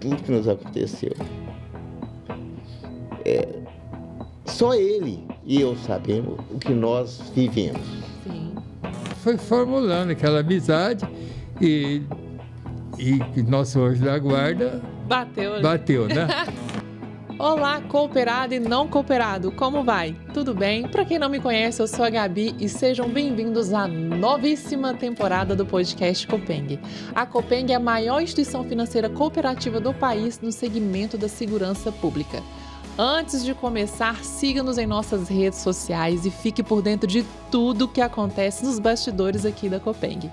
tudo que nos aconteceu. Só ele e eu sabemos o que nós vivemos. Sim. Foi formulando aquela amizade e nosso anjo da guarda bateu, né? Olá, cooperado e não cooperado, como vai? Tudo bem? Para quem não me conhece, eu sou a Gabi e sejam bem-vindos à novíssima temporada do podcast Copeng. A Copeng é a maior instituição financeira cooperativa do país no segmento da segurança pública. Antes de começar, siga-nos em nossas redes sociais e fique por dentro de tudo que acontece nos bastidores aqui da Copeng.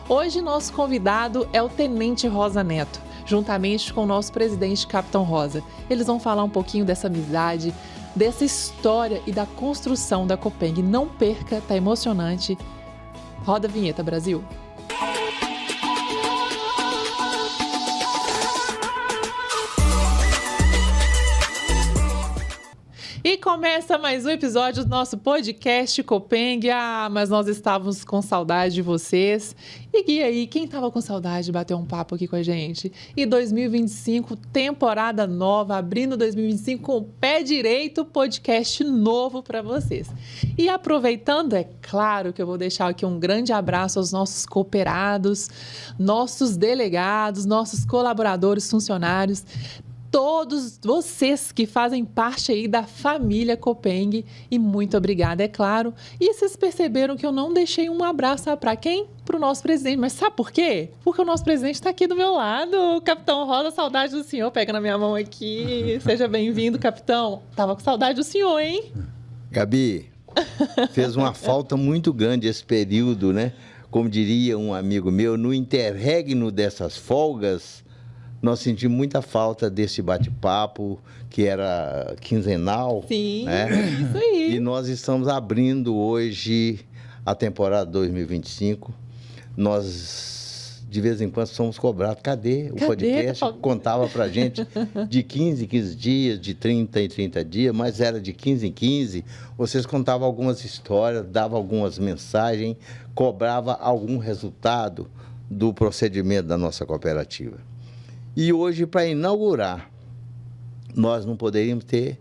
Hoje, nosso convidado é o Tenente Rosa Neto, juntamente com o nosso presidente, Capitão Rosa. Eles vão falar um pouquinho dessa amizade, dessa história e da construção da Copeng. Não perca, tá emocionante. Roda a vinheta, Brasil. E começa mais um episódio do nosso podcast Copeng. Mas nós estávamos com saudade de vocês. E aí, quem estava com saudade de bater um papo aqui com a gente? E 2025, temporada nova, abrindo 2025 com o pé direito, podcast novo para vocês. E aproveitando, é claro que eu vou deixar aqui um grande abraço aos nossos cooperados, nossos delegados, nossos colaboradores, funcionários, todos vocês que fazem parte aí da família Copeng, e muito obrigada, é claro. E vocês perceberam que eu não deixei um abraço para quem? Para o nosso presidente. Mas sabe por quê? Porque o nosso presidente está aqui do meu lado. Capitão Rosa, saudade do senhor. Pega na minha mão aqui. Seja bem-vindo, capitão. Tava com saudade do senhor, hein? Gabi, fez uma falta muito grande esse período, né? Como diria um amigo meu, no interregno dessas folgas, nós sentimos muita falta desse bate-papo, que era quinzenal. Sim, né? Isso aí. E nós estamos abrindo hoje a temporada 2025. Nós, de vez em quando, somos cobrados. Cadê o podcast? Contava pra gente de 15 em 15 dias, de 30 em 30 dias, mas era de 15 em 15. Vocês contavam algumas histórias, davam algumas mensagens, cobrava algum resultado do procedimento da nossa cooperativa. E hoje, para inaugurar, nós não poderíamos ter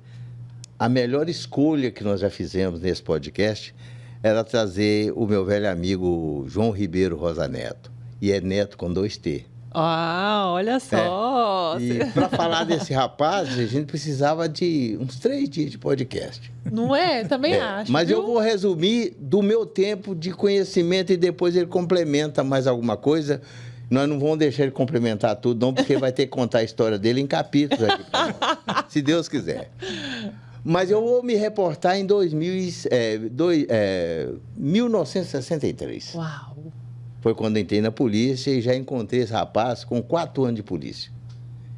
a melhor escolha que nós já fizemos nesse podcast, era trazer o meu velho amigo João Ribeiro Rosa Neto. E é Neto com 2 T. Ah, olha só. E para falar desse rapaz, a gente precisava de uns 3 dias de podcast. Não é? Também acho. Mas viu? eu vou resumir do meu tempo de conhecimento e depois ele complementa mais alguma coisa. Nós não vamos deixar ele complementar tudo, não, porque vai ter que contar a história dele em capítulos aqui pra nós, se Deus quiser. Mas eu vou me reportar em 1963. Uau! Foi quando entrei na polícia e já encontrei esse rapaz com 4 anos de polícia.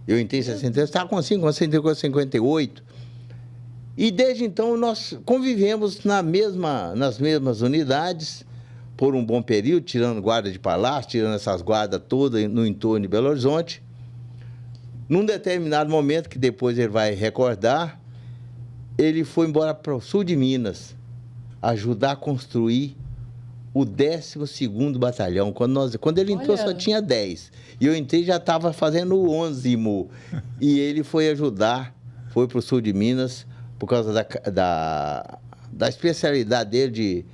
Eu entrei em 63, estava com 5 anos, entrei com 58. E desde então nós convivemos nas mesmas unidades, por um bom período, tirando guarda de palácio, tirando essas guardas todas no entorno de Belo Horizonte. Num determinado momento, que depois ele vai recordar, ele foi embora para o sul de Minas, ajudar a construir o 12º Batalhão. Quando ele entrou, só tinha 10. E eu entrei e já estava fazendo o 11º. E ele foi ajudar, foi para o sul de Minas, por causa da especialidade dele de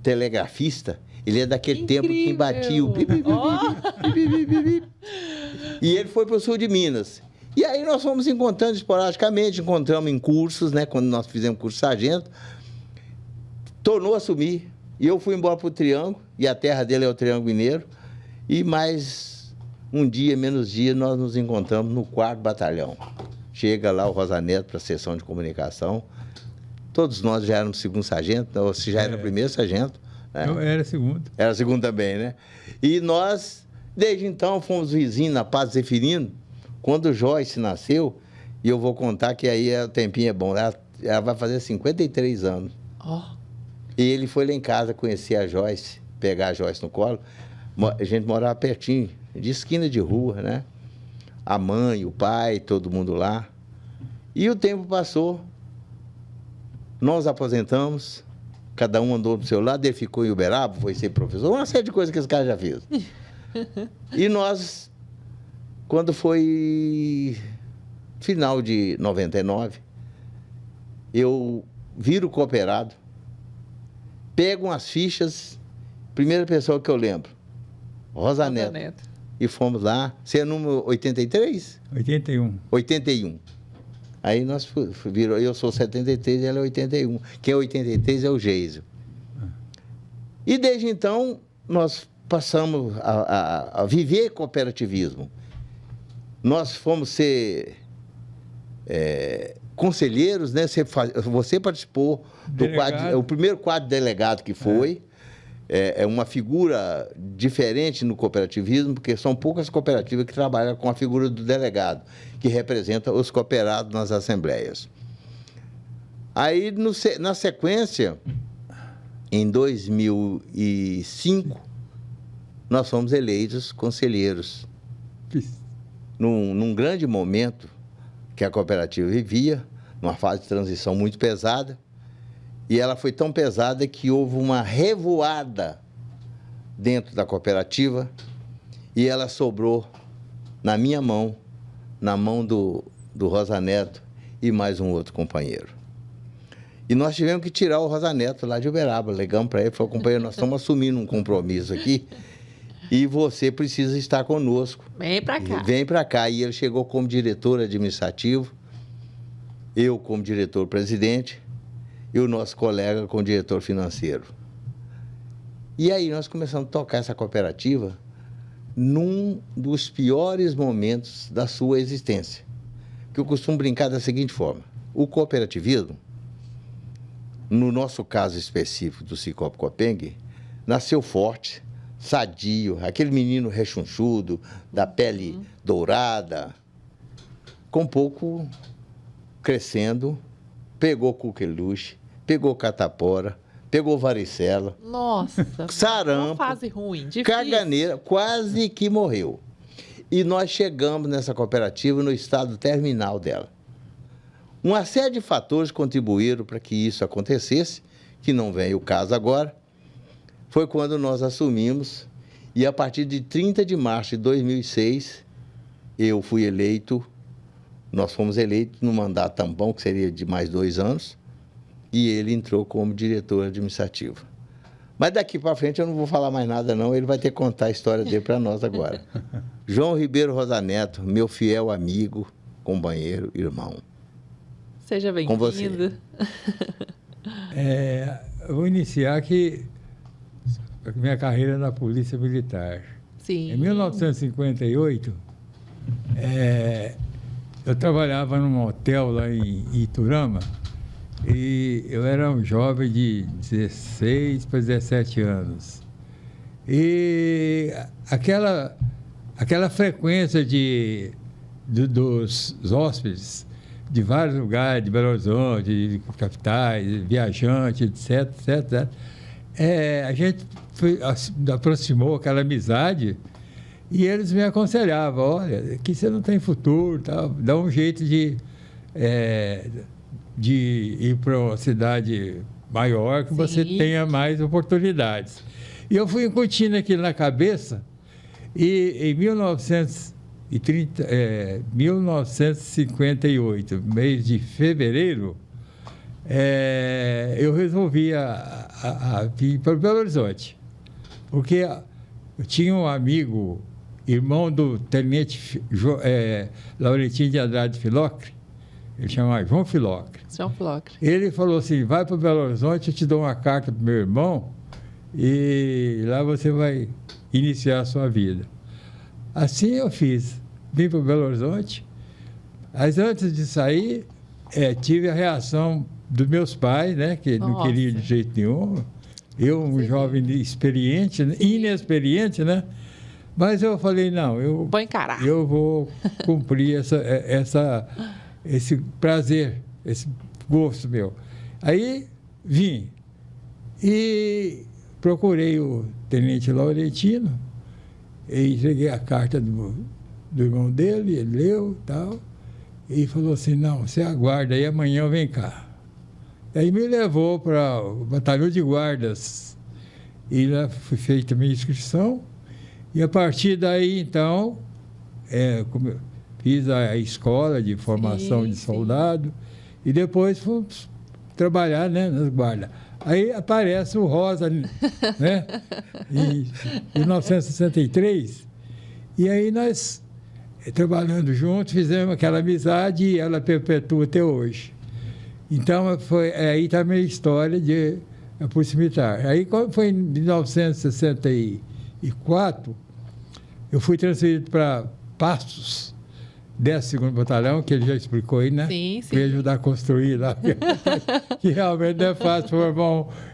telegrafista. Ele é daquele tempo que batia o pipi. E ele foi para o sul de Minas. E aí nós fomos encontrando esporadicamente, encontramos em cursos, né? Quando nós fizemos curso sargento, tornou a sumir. E eu fui embora para o Triângulo, e a terra dele é o Triângulo Mineiro. E mais um dia, menos dia, nós nos encontramos no 4º Batalhão. Chega lá o Rosa Neto para a seção de comunicação. Todos nós já éramos 2º sargento, ou se já era 1º sargento. Né? Eu era 2º. Era 2º também, né? E nós, desde então, fomos vizinhos na Paz Zeferino. Quando o Joyce nasceu, e eu vou contar que aí o tempinho é bom, ela vai fazer 53 anos. E ele foi lá em casa conhecer a Joyce, pegar a Joyce no colo. A gente morava pertinho, de esquina de rua, né? A mãe, o pai, todo mundo lá. E o tempo passou, nós aposentamos, cada um andou do seu lado, ele ficou em Uberaba, foi ser professor, uma série de coisas que esse cara já fez. E nós Quando foi final de 99, eu viro cooperado, pego umas fichas, primeira pessoa que eu lembro, Rosa Neto. E fomos lá. Você é número 83? 81. 81. Aí nós virou, eu sou 73 e ela é 81. Quem é 83 é o Geisel. E desde então, nós passamos a viver cooperativismo. Nós fomos ser conselheiros, né? Você participou do quadro, o primeiro quadro delegado que foi. É uma figura diferente no cooperativismo, porque são poucas cooperativas que trabalham com a figura do delegado, que representa os cooperados nas assembleias. Aí, na sequência, em 2005, nós fomos eleitos conselheiros. Num grande momento que a cooperativa vivia, numa fase de transição muito pesada, e ela foi tão pesada que houve uma revoada dentro da cooperativa e ela sobrou na minha mão, na mão do Rosa Neto e mais um outro companheiro. E nós tivemos que tirar o Rosa Neto lá de Uberaba. Ligamos para ele e falou: companheiro, nós estamos assumindo um compromisso aqui e você precisa estar conosco. Vem para cá. Vem para cá. E ele chegou como diretor administrativo, eu como diretor-presidente, e o nosso colega como diretor financeiro. E aí nós começamos a tocar essa cooperativa num dos piores momentos da sua existência. Que eu costumo brincar da seguinte forma: o cooperativismo, no nosso caso específico do Cicobi Copeng, nasceu forte, sadio, aquele menino rechonchudo, da pele dourada, com pouco crescendo, pegou coqueluche, pegou catapora, pegou varicela. Nossa, sarampo, uma fase ruim, difícil. Caganeira, quase que morreu. E nós chegamos nessa cooperativa no estado terminal dela. Uma série de fatores contribuíram para que isso acontecesse, que não vem o caso agora. Foi quando nós assumimos, e a partir de 30 de março de 2006, eu fui eleito, nós fomos eleitos no mandato tampão, que seria de mais 2 anos, e ele entrou como diretor administrativo. Mas daqui para frente eu não vou falar mais nada não, ele vai ter que contar a história dele para nós agora. João Ribeiro Rosa Neto, meu fiel amigo, companheiro, irmão. Seja bem-vindo. Eu vou iniciar aqui a minha carreira na Polícia Militar. Sim. Em 1958, eu trabalhava num hotel lá em Iturama, e eu era um jovem de 16 para 17 anos. E aquela frequência dos hóspedes de vários lugares, de Belo Horizonte, de capitais, viajantes, etc. A gente aproximou aquela amizade e eles me aconselhavam: olha, aqui você não tem futuro, tal, dá um jeito de ir para uma cidade maior que você tenha mais oportunidades. E eu fui incutindo aquilo na cabeça, e em 1958, mês de fevereiro, eu resolvi vir para Belo Horizonte, porque eu tinha um amigo, irmão do tenente Laurentino de Andrade Filocre, ele chamava João Filocre. Ele falou assim: vai para Belo Horizonte, eu te dou uma carta para o meu irmão e lá você vai iniciar a sua vida. Assim eu fiz. Vim para Belo Horizonte, mas antes de sair, tive a reação dos meus pais, né, que não queriam de jeito nenhum. Eu, um jovem experiente, inexperiente, né? Mas eu falei: não, vou encarar. Eu vou cumprir esse prazer, esse gosto meu. Aí vim e procurei o tenente Laurentino e entreguei a carta do irmão dele, ele leu e tal, e falou assim: não, você aguarda aí, amanhã vem cá. Aí me levou para o batalhão de guardas, e lá foi feita a minha inscrição, e a partir daí, então, fiz a escola de formação de soldado e depois fui trabalhar, né, nas guardas. Aí aparece o Rosa, né, em 1963, e aí nós, trabalhando juntos, fizemos aquela amizade e ela perpetua até hoje. Então, aí está a minha história de Polícia Militar. Aí, quando foi em 1964, eu fui transferido para Passos, 12º Batalhão, que ele já explicou aí, né? Sim. Para ajudar a construir lá. Que realmente não é fácil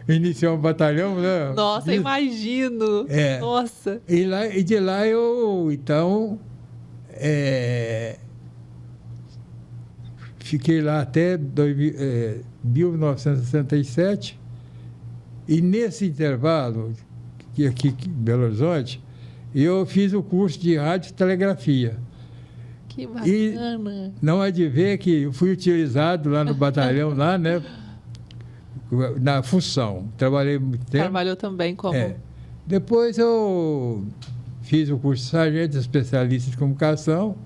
iniciar um batalhão, né? Nossa, imagino. Nossa. E de lá eu, então, fiquei lá até 1967. E nesse intervalo, aqui em Belo Horizonte, eu fiz o curso de radiotelegrafia. Que bacana. E não há de ver que eu fui utilizado lá no batalhão, lá, né? Na função. Trabalhei muito tempo. Trabalhou também como... Depois eu fiz o curso de sargento, especialista de comunicação,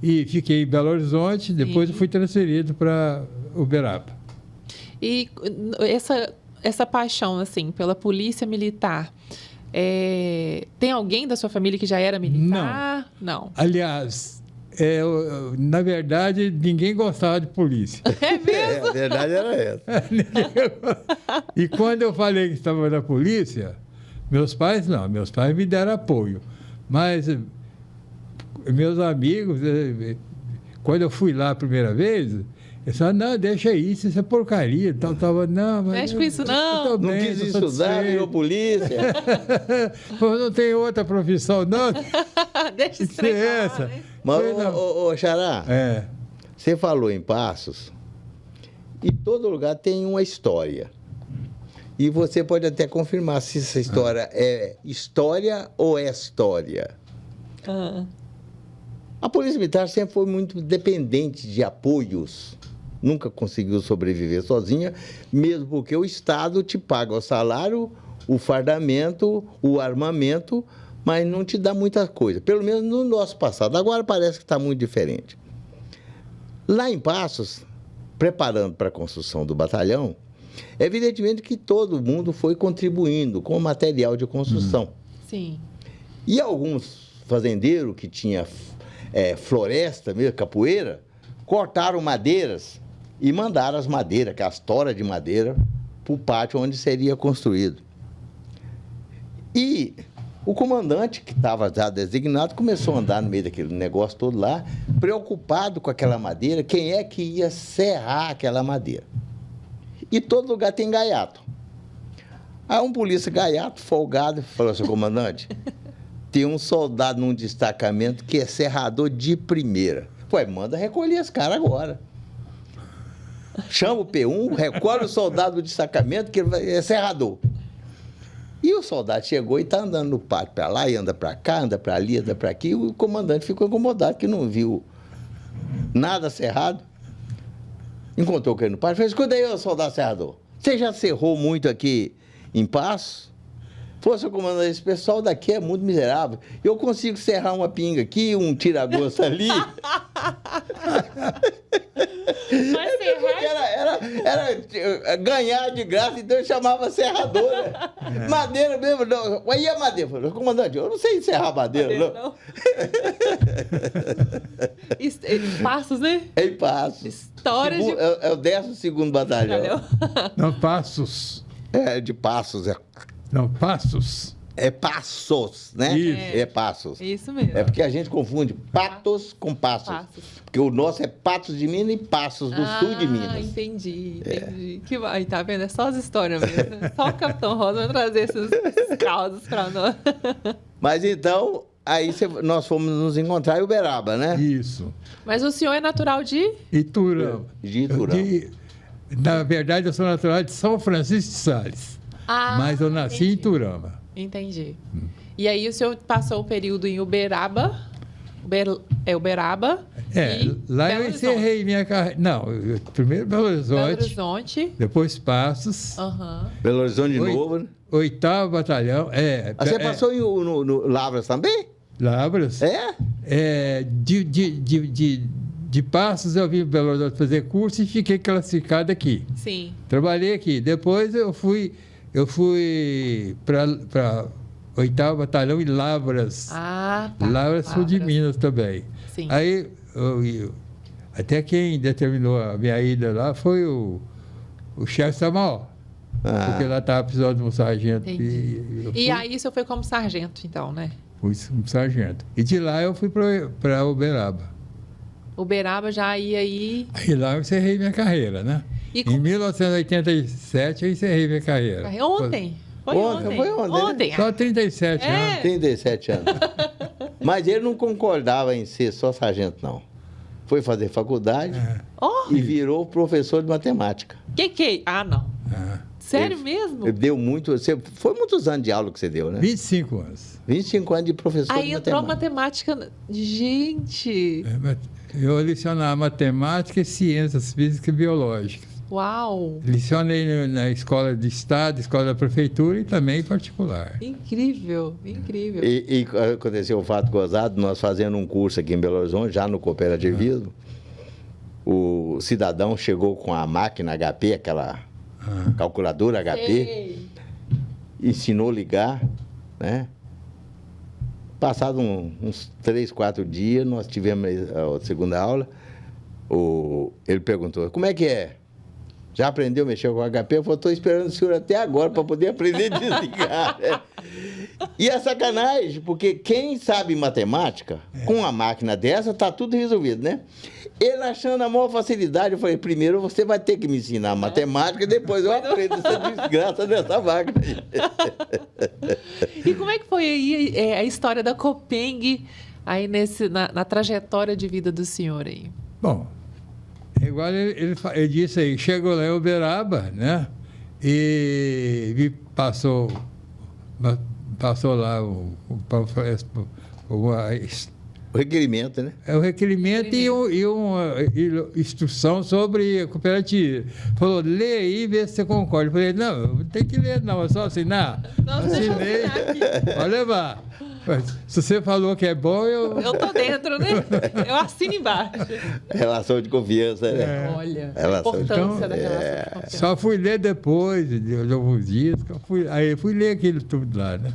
e fiquei em Belo Horizonte. Depois eu fui transferido para Uberaba. E essa paixão, assim, pela polícia militar, tem alguém da sua família que já era militar? Não. Aliás, na verdade, ninguém gostava de polícia. É mesmo? A verdade era essa. E quando eu falei que estava na polícia, meus pais me deram apoio. Mas meus amigos, quando eu fui lá a primeira vez, eles falaram, não, deixa isso é porcaria. Então, não, mas mexe com isso, não. Não quis estudar, virou polícia. Não tem outra profissão, não. Deixa isso essa. Né? Mas, ô Xará, você falou em Passos, e todo lugar tem uma história. E você pode até confirmar se essa história é história ou é história. A Polícia Militar sempre foi muito dependente de apoios. Nunca conseguiu sobreviver sozinha, mesmo porque o Estado te paga o salário, o fardamento, o armamento, mas não te dá muita coisa. Pelo menos no nosso passado. Agora parece que está muito diferente. Lá em Passos, preparando para a construção do batalhão, evidentemente que todo mundo foi contribuindo com material de construção. Sim. E alguns fazendeiros que tinham floresta, mesmo, capoeira, cortaram madeiras e mandaram as madeiras, que é as toras de madeira, para o pátio onde seria construído. E o comandante, que estava já designado, começou a andar no meio daquele negócio todo lá, preocupado com aquela madeira, quem é que ia serrar aquela madeira. E todo lugar tem gaiato. Aí um polícia gaiato, folgado, falou assim, comandante, tem um soldado num destacamento que é serrador de primeira. Ué, manda recolher esse cara agora. Chama o P1, recolhe o soldado do destacamento, que ele é serrador. E o soldado chegou e está andando no pátio para lá, e anda para cá, anda para ali, anda para aqui. E o comandante ficou incomodado, que não viu nada serrado. Encontrou com ele no pátio e falou, escuta aí, soldado serrador, você já serrou muito aqui em Passos? Falou, seu comandante, esse pessoal daqui é muito miserável. Eu consigo serrar uma pinga aqui, um tira-gosto ali. Mas era ganhar de graça, então eu chamava serradora. Madeira mesmo, não. Aí a madeira. Falei, comandante, eu não sei serrar madeira, não. Passos, né? Em Passos. História de... É o 12º Batalhão. Não, Passos. É, de Passos. Não, Passos. É Passos, né? Isso. É Passos. Isso mesmo. É porque a gente confunde Patos com Passos. Porque o nosso é Patos de Minas e Passos, do sul de Minas. Ah, entendi. Que vai, tá vendo? É só as histórias mesmo. Só o Capitão Rosa vai trazer esses causos pra nós. Mas então, aí nós fomos nos encontrar em Uberaba, né? Isso. Mas o senhor é natural de? Iturama. De Iturama. Na verdade, eu sou natural de São Francisco de Sales. Mas eu nasci em Iturama. Entendi. E aí o senhor passou o período em Uberaba. Uberaba. Lá eu encerrei minha carreira. Não, primeiro Belo Horizonte. Depois Passos. Belo Horizonte de novo, né? 8º Batalhão. Você passou no Lavras também? Lavras. De Passos eu vim para Belo Horizonte fazer curso e fiquei classificado aqui. Sim. Trabalhei aqui. Depois eu fui para 8º Batalhão em Lavras. Ah, tá. Lavras, sul de Minas também. Sim. Aí, até quem determinou a minha ida lá foi o chefe Samuel. Porque lá estava precisando de um sargento. E aí o senhor foi como sargento, então, né? Fui como sargento. E de lá eu fui para Uberaba. Uberaba já ia aí... Aí lá eu encerrei minha carreira, né? Em 1987 eu encerrei minha carreira. Ontem? Foi ontem. Só 37 anos. 37 anos. Mas ele não concordava em ser só sargento, não. Foi fazer faculdade e virou professor de matemática. Ah, não. Sério mesmo? Ele deu muito... Foi muitos anos de aula que você deu, né? 25 anos. 25 anos de professor de matemática. Aí entrou matemática... Gente! Eu lecionava matemática, ciências físicas e biológicas. Uau! Lecionei na escola de estado, escola da prefeitura e também em particular. Incrível. E aconteceu um fato gozado, nós fazendo um curso aqui em Belo Horizonte, já no cooperativismo, o cidadão chegou com a máquina HP, aquela calculadora HP, ensinou a ligar, né? Passado uns 3, 4 dias, nós tivemos a segunda aula, ele perguntou, como é que é? Já aprendeu a mexer com o HP? Eu falei, estou esperando o senhor até agora para poder aprender a desligar. E é sacanagem, porque quem sabe matemática, com uma máquina dessa, está tudo resolvido, né? Ele achando a maior facilidade, eu falei, primeiro você vai ter que me ensinar matemática, depois eu aprendo essa desgraça dessa máquina. E como é que foi aí a história da Copeng aí na trajetória de vida do senhor aí? Bom, igual ele disse aí, chegou lá em Uberaba, né? E me passou lá o requerimento, né? O requerimento e uma instrução sobre a cooperativa. Falou, lê aí e vê se você concorda. Eu falei, não, não tem que ler não, é só assinar. Não, assinei, pode levar. Se você falou que é bom, eu tô dentro, né? Eu assino embaixo. Relação de confiança, né? Olha, a importância da relação de confiança. Só fui ler depois, de alguns dias. Aí fui ler aquilo tudo lá, né?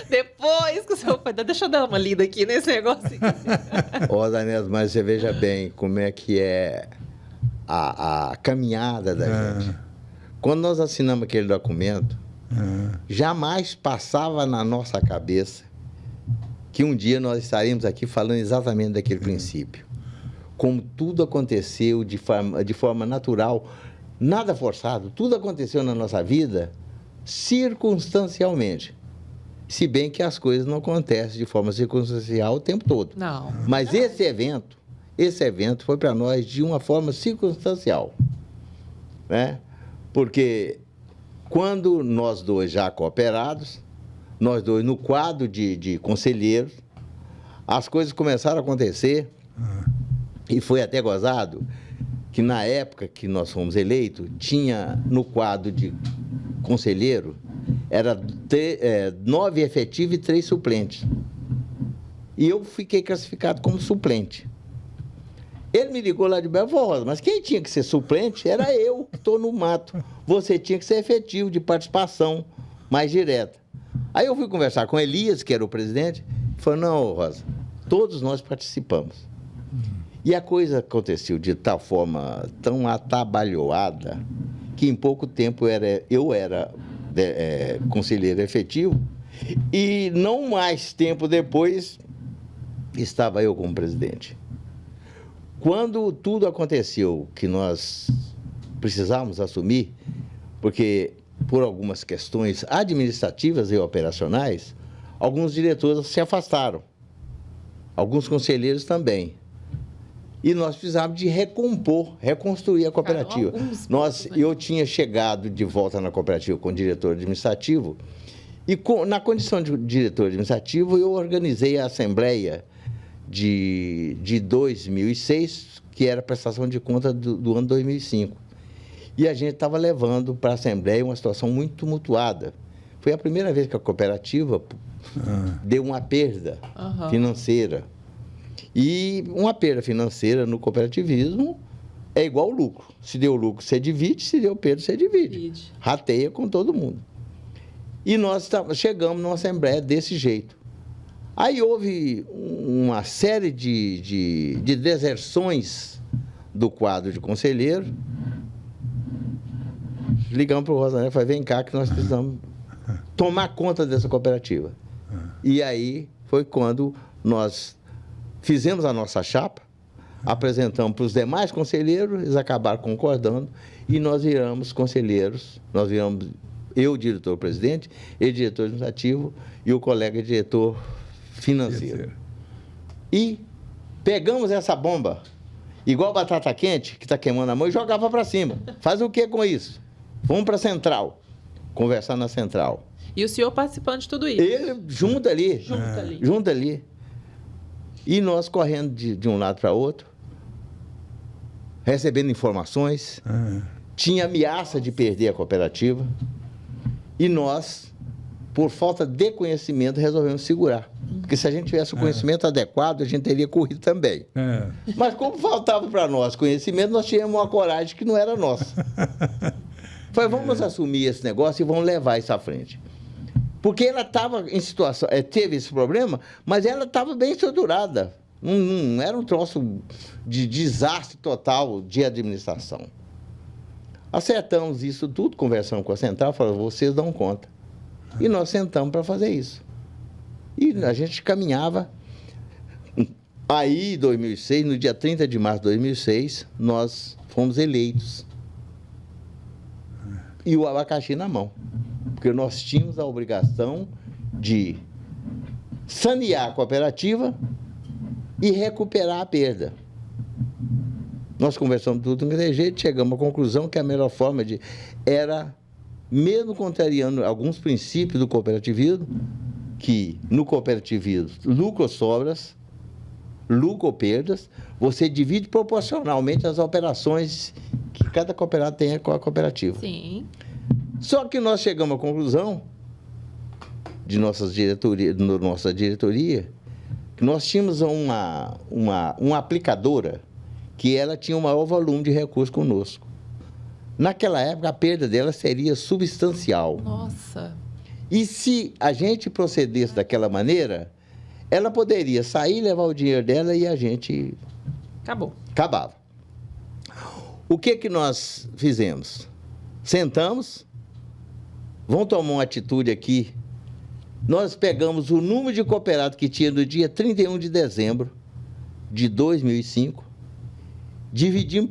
Depois que o senhor foi... Deixa eu dar uma lida aqui nesse negócio. Danés, mas você veja bem como é que é a caminhada da gente. Quando nós assinamos aquele documento, jamais passava na nossa cabeça que um dia nós estaríamos aqui falando exatamente daquele princípio. Como tudo aconteceu de forma natural, nada forçado, tudo aconteceu na nossa vida circunstancialmente. Se bem que as coisas não acontecem de forma circunstancial o tempo todo. Não. Mas esse evento foi para nós de uma forma circunstancial, né? Porque quando nós dois já cooperados, nós dois no quadro de conselheiros, as coisas começaram a acontecer e foi até gozado que na época que nós fomos eleitos, tinha no quadro de conselheiro, era 9 efetivos e 3 suplentes. E eu fiquei classificado como suplente. Ele me ligou lá de Belo Horizonte, mas quem tinha que ser suplente era eu, que estou no mato. Você tinha que ser efetivo, de participação mais direta. Aí eu fui conversar com Elias, que era o presidente, e falou, não, Rosa, todos nós participamos. E a coisa aconteceu de tal forma, tão atabalhoada, que em pouco tempo eu era conselheiro efetivo, e não mais tempo depois estava eu como presidente. Quando tudo aconteceu que nós precisávamos assumir, porque por algumas questões administrativas e operacionais, alguns diretores se afastaram, alguns conselheiros também. E nós precisávamos de reconstruir a cooperativa. Eu tinha chegado de volta na cooperativa como diretor administrativo e, na condição de diretor administrativo, eu organizei a Assembleia de 2006, que era a prestação de conta do ano 2005. E a gente estava levando para a Assembleia uma situação muito tumultuada. foi a primeira vez que a cooperativa deu uma perda financeira. E uma perda financeira no cooperativismo é igual ao lucro. Se deu lucro, você divide, se deu perda, você divide. Rateia com todo mundo. E nós chegamos numa assembleia desse jeito. Aí houve uma série de deserções do quadro de conselheiro. Ligamos para o Rosané e falei, vem cá que nós precisamos tomar conta dessa cooperativa. E aí foi quando nós fizemos a nossa chapa, apresentamos para os demais conselheiros, eles acabaram concordando e nós viramos conselheiros, nós viramos eu, diretor-presidente, ele, diretor administrativo e o colega diretor financeiro. E pegamos essa bomba, igual batata quente, que está queimando a mão, e jogava para cima. Faz o que com isso? Vamos para a central, conversar na central. E o senhor participando de tudo isso? Ele junto ali. E nós correndo de um lado para outro, recebendo informações, tinha ameaça de perder a cooperativa, e nós, por falta de conhecimento, resolvemos segurar. Porque se a gente tivesse o conhecimento adequado, a gente teria corrido também. Mas como faltava para nós conhecimento, nós tínhamos uma coragem que não era nossa. Falei, vamos assumir esse negócio e vamos levar isso à frente. Porque ela estava em situação, teve esse problema, mas ela estava bem estruturada. Não era um troço de desastre total de administração. Acertamos isso tudo, conversamos com a central, falamos, vocês dão conta. E nós sentamos para fazer isso. E a gente caminhava. Aí, em 2006, no dia 30 de março de 2006, nós fomos eleitos. E o abacaxi na mão. Porque nós tínhamos a obrigação de sanear a cooperativa e recuperar a perda. Nós conversamos tudo daquele jeito, chegamos à conclusão que a melhor forma era, mesmo contrariando alguns princípios do cooperativismo, que no cooperativismo, lucro ou sobras, lucro ou perdas, você divide proporcionalmente as operações que cada cooperado tem com a cooperativa. Sim. Só que nós chegamos à conclusão, de nossa diretoria, que nós tínhamos uma aplicadora que ela tinha o maior volume de recursos conosco. Naquela época, a perda dela seria substancial. Nossa! E se a gente procedesse daquela maneira, ela poderia sair, levar o dinheiro dela e a gente... Acabava. O que nós fizemos? Sentamos, vamos tomar uma atitude aqui. Nós pegamos o número de cooperados que tinha no dia 31 de dezembro de 2005, dividimos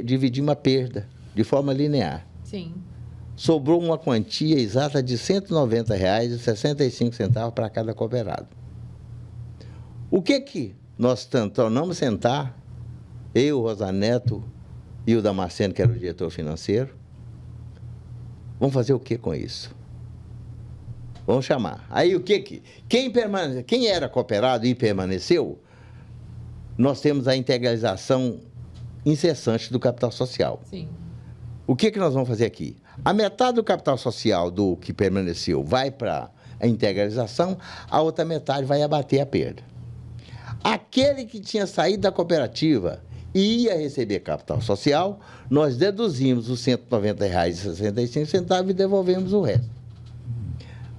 dividimos a perda de forma linear. Sim. Sobrou uma quantia exata de R$ 190,65 para cada cooperado. O que nós tornamos sentar, eu, Rosa Neto e o Damasceno, que era o diretor financeiro, vamos fazer o que com isso? Vamos chamar. Aí o que quem era cooperado e permaneceu, nós temos a integralização incessante do capital social. Sim. O que nós vamos fazer aqui? A metade do capital social do que permaneceu vai para a integralização, a outra metade vai abater a perda. Aquele que tinha saído da cooperativa e ia receber capital social, nós deduzimos os R$ 190,65 e devolvemos o resto.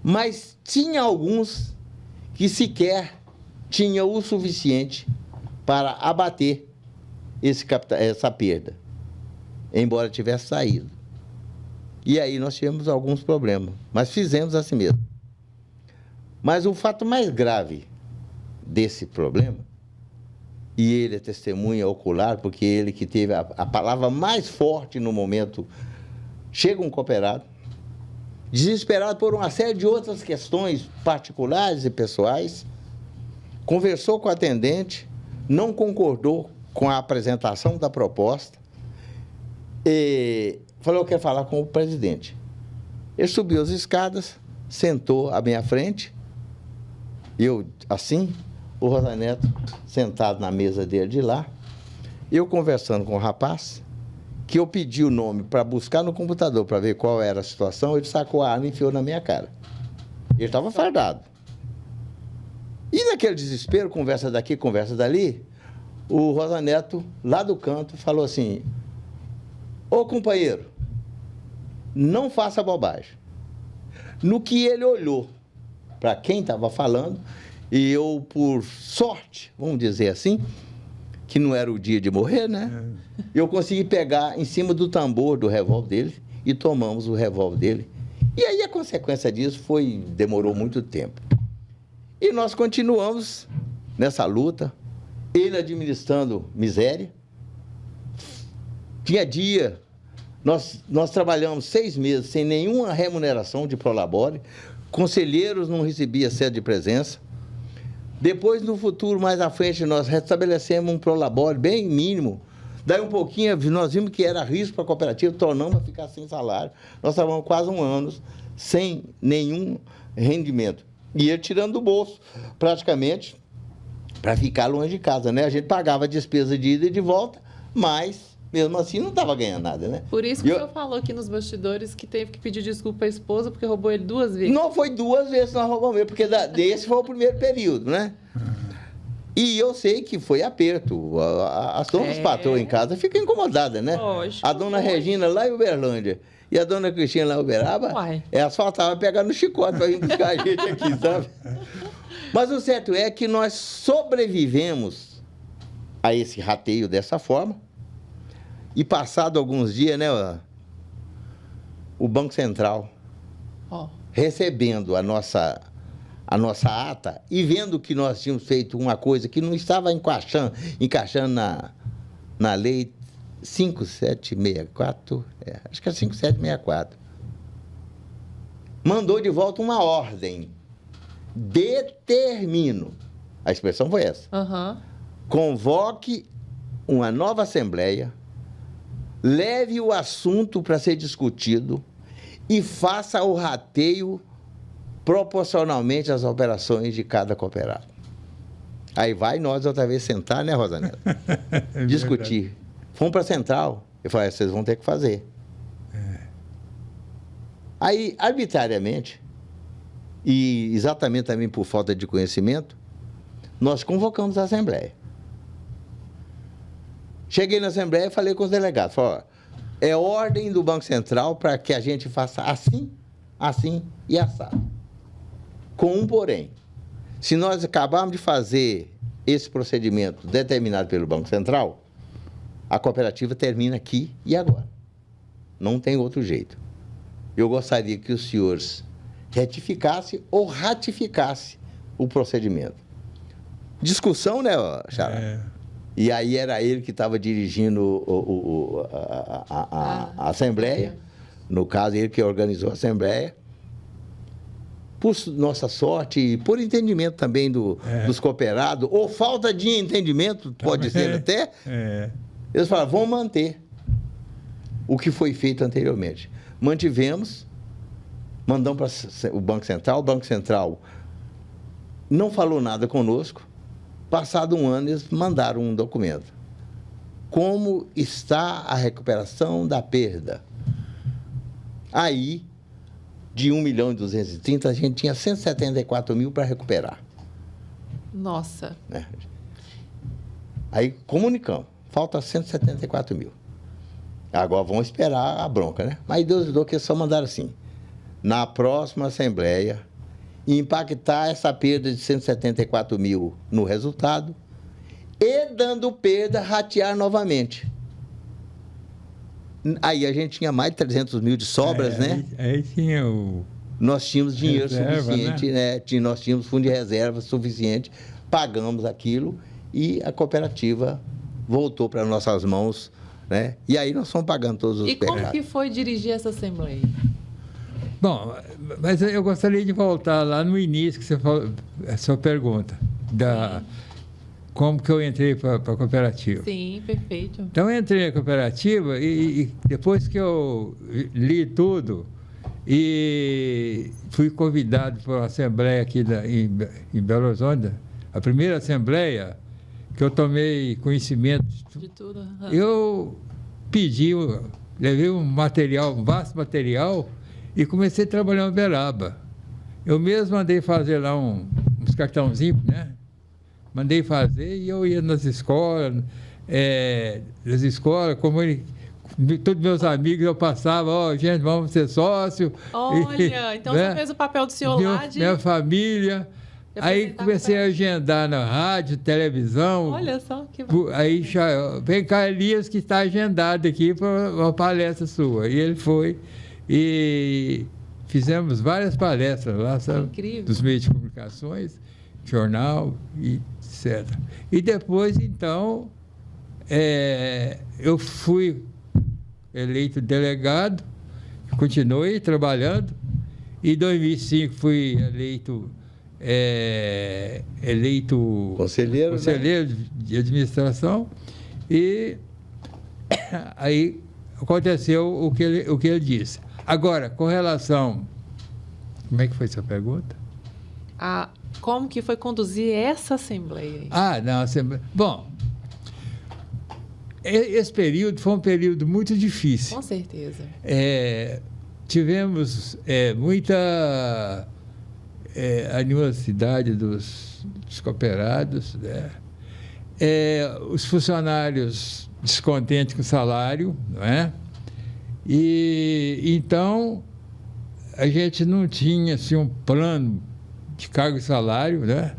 Mas tinha alguns que sequer tinham o suficiente para abater essa perda, embora tivesse saído. E aí nós tivemos alguns problemas, mas fizemos assim mesmo. Mas o fato mais grave desse problema, e ele é testemunha ocular, porque ele que teve a palavra mais forte no momento, chega um cooperado, desesperado por uma série de outras questões particulares e pessoais, conversou com o atendente, não concordou com a apresentação da proposta e falou que quer falar com o presidente. Ele subiu as escadas, sentou à minha frente, eu assim, o Rosa Neto sentado na mesa dele de lá, eu conversando com o rapaz, que eu pedi o nome para buscar no computador para ver qual era a situação, ele sacou a arma e enfiou na minha cara. Ele estava fardado. E naquele desespero, conversa daqui, conversa dali, o Rosa Neto, lá do canto, falou assim: ô companheiro, não faça bobagem. No que ele olhou para quem estava falando, e eu, por sorte, vamos dizer assim, que não era o dia de morrer, né? Eu consegui pegar em cima do tambor do revólver dele e tomamos o revólver dele. E aí a consequência disso demorou muito tempo. E nós continuamos nessa luta, ele administrando miséria. Tinha dia, nós trabalhamos 6 meses sem nenhuma remuneração de prolabore, conselheiros não recebiam sede de presença. Depois, no futuro, mais à frente, nós restabelecemos um prolabore bem mínimo. Daí um pouquinho, nós vimos que era risco para a cooperativa, tornamos a ficar sem salário. Nós trabalhamos quase 1 ano sem nenhum rendimento. E ele tirando do bolso, praticamente, para ficar longe de casa, né? A gente pagava a despesa de ida e de volta, mas, mesmo assim, não estava ganhando nada, né? Por isso que o senhor falou aqui nos bastidores que teve que pedir desculpa à esposa porque roubou ele 2 vezes. Não foi 2 vezes que nós roubamos ele, porque esse foi o primeiro período, né? E eu sei que foi aperto. As donas patroas em casa ficam incomodadas, né? Lógico. A dona Regina lá em Uberlândia e a dona Cristina lá em Uberaba, elas faltavam pegar no chicote para vir buscar a gente aqui, sabe? Mas o certo é que nós sobrevivemos a esse rateio dessa forma. E passado alguns dias, né, o Banco Central, recebendo a nossa ata e vendo que nós tínhamos feito uma coisa que não estava encaixando na lei 5764, acho que é 5764, mandou de volta uma ordem. Determino, a expressão foi essa, convoque uma nova assembleia, leve o assunto para ser discutido e faça o rateio proporcionalmente às operações de cada cooperado. Aí vai nós outra vez sentar, né, Rosa Neto? Discutir. Fomos para a central. Eu falei, vocês vão ter que fazer. Aí, arbitrariamente, e exatamente também por falta de conhecimento, nós convocamos a assembleia. Cheguei na assembleia e falei com os delegados. Falei, é ordem do Banco Central para que a gente faça assim, assim e assado. Com um porém. Se nós acabarmos de fazer esse procedimento determinado pelo Banco Central, a cooperativa termina aqui e agora. Não tem outro jeito. Eu gostaria que os senhores retificassem ou ratificassem o procedimento. Discussão, né, Xará? E aí era ele que estava dirigindo a Assembleia. No caso, ele que organizou a Assembleia. Por nossa sorte e por entendimento também dos cooperados, ou falta de entendimento, pode ser até, eles falaram, vamos manter o que foi feito anteriormente. Mantivemos, mandamos para o Banco Central não falou nada conosco. Passado 1 ano, eles mandaram um documento. Como está a recuperação da perda? Aí, de 1.230.000, a gente tinha 174 mil para recuperar. Nossa. Aí, comunicamos. Falta 174 mil. Agora, vamos esperar a bronca, né? Mas Deus ajudou que eles só mandaram assim. Na próxima Assembleia, impactar essa perda de 174 mil no resultado e, dando perda, ratear novamente. Aí a gente tinha mais de 300 mil de sobras, né? Aí tinha o... Nós tínhamos dinheiro reserva, suficiente, né? Nós tínhamos fundo de reserva suficiente, pagamos aquilo e a cooperativa voltou para nossas mãos, né? E aí nós fomos pagando todos os pecados. E como que foi dirigir essa Assembleia? Bom, mas eu gostaria de voltar lá no início que você falou, a sua pergunta, como que eu entrei para a cooperativa. Sim, perfeito. Então, eu entrei na cooperativa e depois que eu li tudo e fui convidado para uma assembleia aqui em Belo Horizonte, a primeira assembleia que eu tomei conhecimento de tudo. Eu levei um vasto material, e comecei a trabalhar em Uberaba. Eu mesmo mandei fazer lá uns cartãozinhos, né? Mandei fazer e eu ia nas escolas, todos meus amigos, eu passava, gente, vamos ser sócio. Olha, então você fez o papel do senhor lá de... Minha família. Aí comecei a agendar na rádio, televisão. Olha só, que bom. Aí vem cá, Elias, que está agendado aqui para uma palestra sua. E ele foi. E fizemos várias palestras lá, sabe? Incrível. Dos meios de comunicações, jornal, etc. E depois, então, eu fui eleito delegado, continuei trabalhando. Em 2005 fui eleito conselheiro, né? de administração, e aí aconteceu o que ele disse. Agora, com relação... Como é que foi sua pergunta? Como que foi conduzir essa Assembleia aí? Não, Assembleia... Bom, esse período foi um período muito difícil. Com certeza. Tivemos muita animosidade dos cooperados, né? Os funcionários descontentes com o salário, não é? E então a gente não tinha assim, um plano de cargo e salário, né?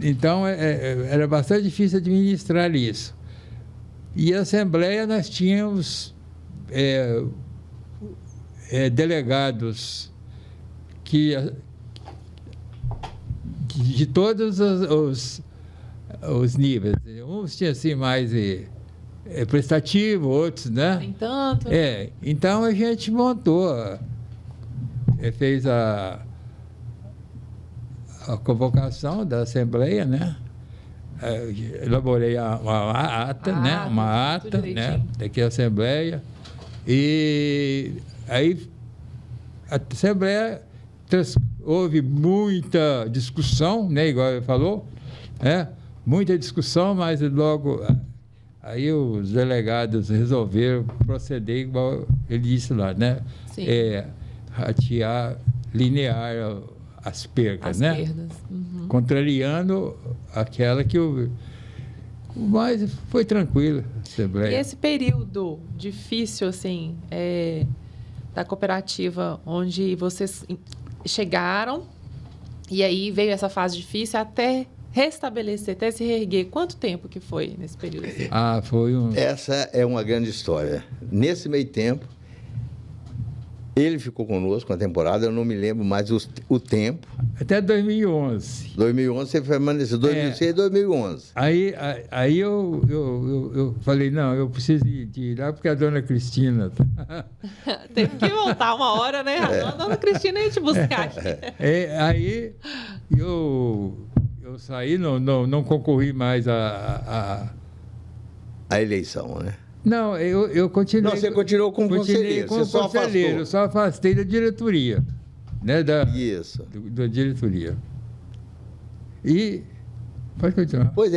Então era bastante difícil administrar isso. E a Assembleia nós tínhamos delegados de todos os níveis. Uns tinham assim mais prestativo, outros, né? Nem tanto. Então a gente montou, fez a convocação da Assembleia, né? Elaborei uma ata, né? Uma ata, né? Daqui a Assembleia. E aí a Assembleia houve muita discussão, né? Igual ele falou, né? Muita discussão, mas logo aí os delegados resolveram proceder igual ele disse lá, né? Sim. Ratear linear as percas, né? Perdas. Uhum. Contrariando aquela que mas foi tranquilo a Assembleia. E esse período difícil, assim, da cooperativa, onde vocês chegaram e aí veio essa fase difícil até restabelecer, até se reerguer, quanto tempo que foi nesse período? Assim? Foi Essa é uma grande história. Nesse meio tempo, ele ficou conosco uma temporada, eu não me lembro mais o tempo. Até 2011. 2011 você permaneceu, 2006 e 2011. Aí eu falei, não, eu preciso de ir lá porque a dona Cristina... Tem que voltar uma hora, né? A dona Cristina ia te buscar aqui. Aí eu saí, não concorri mais a eleição, né? Não, eu continuei... Não, você continuou como conselheiro, você só afastou. Eu só afastei da diretoria, né? Isso. Da diretoria. E... Pode continuar. Pois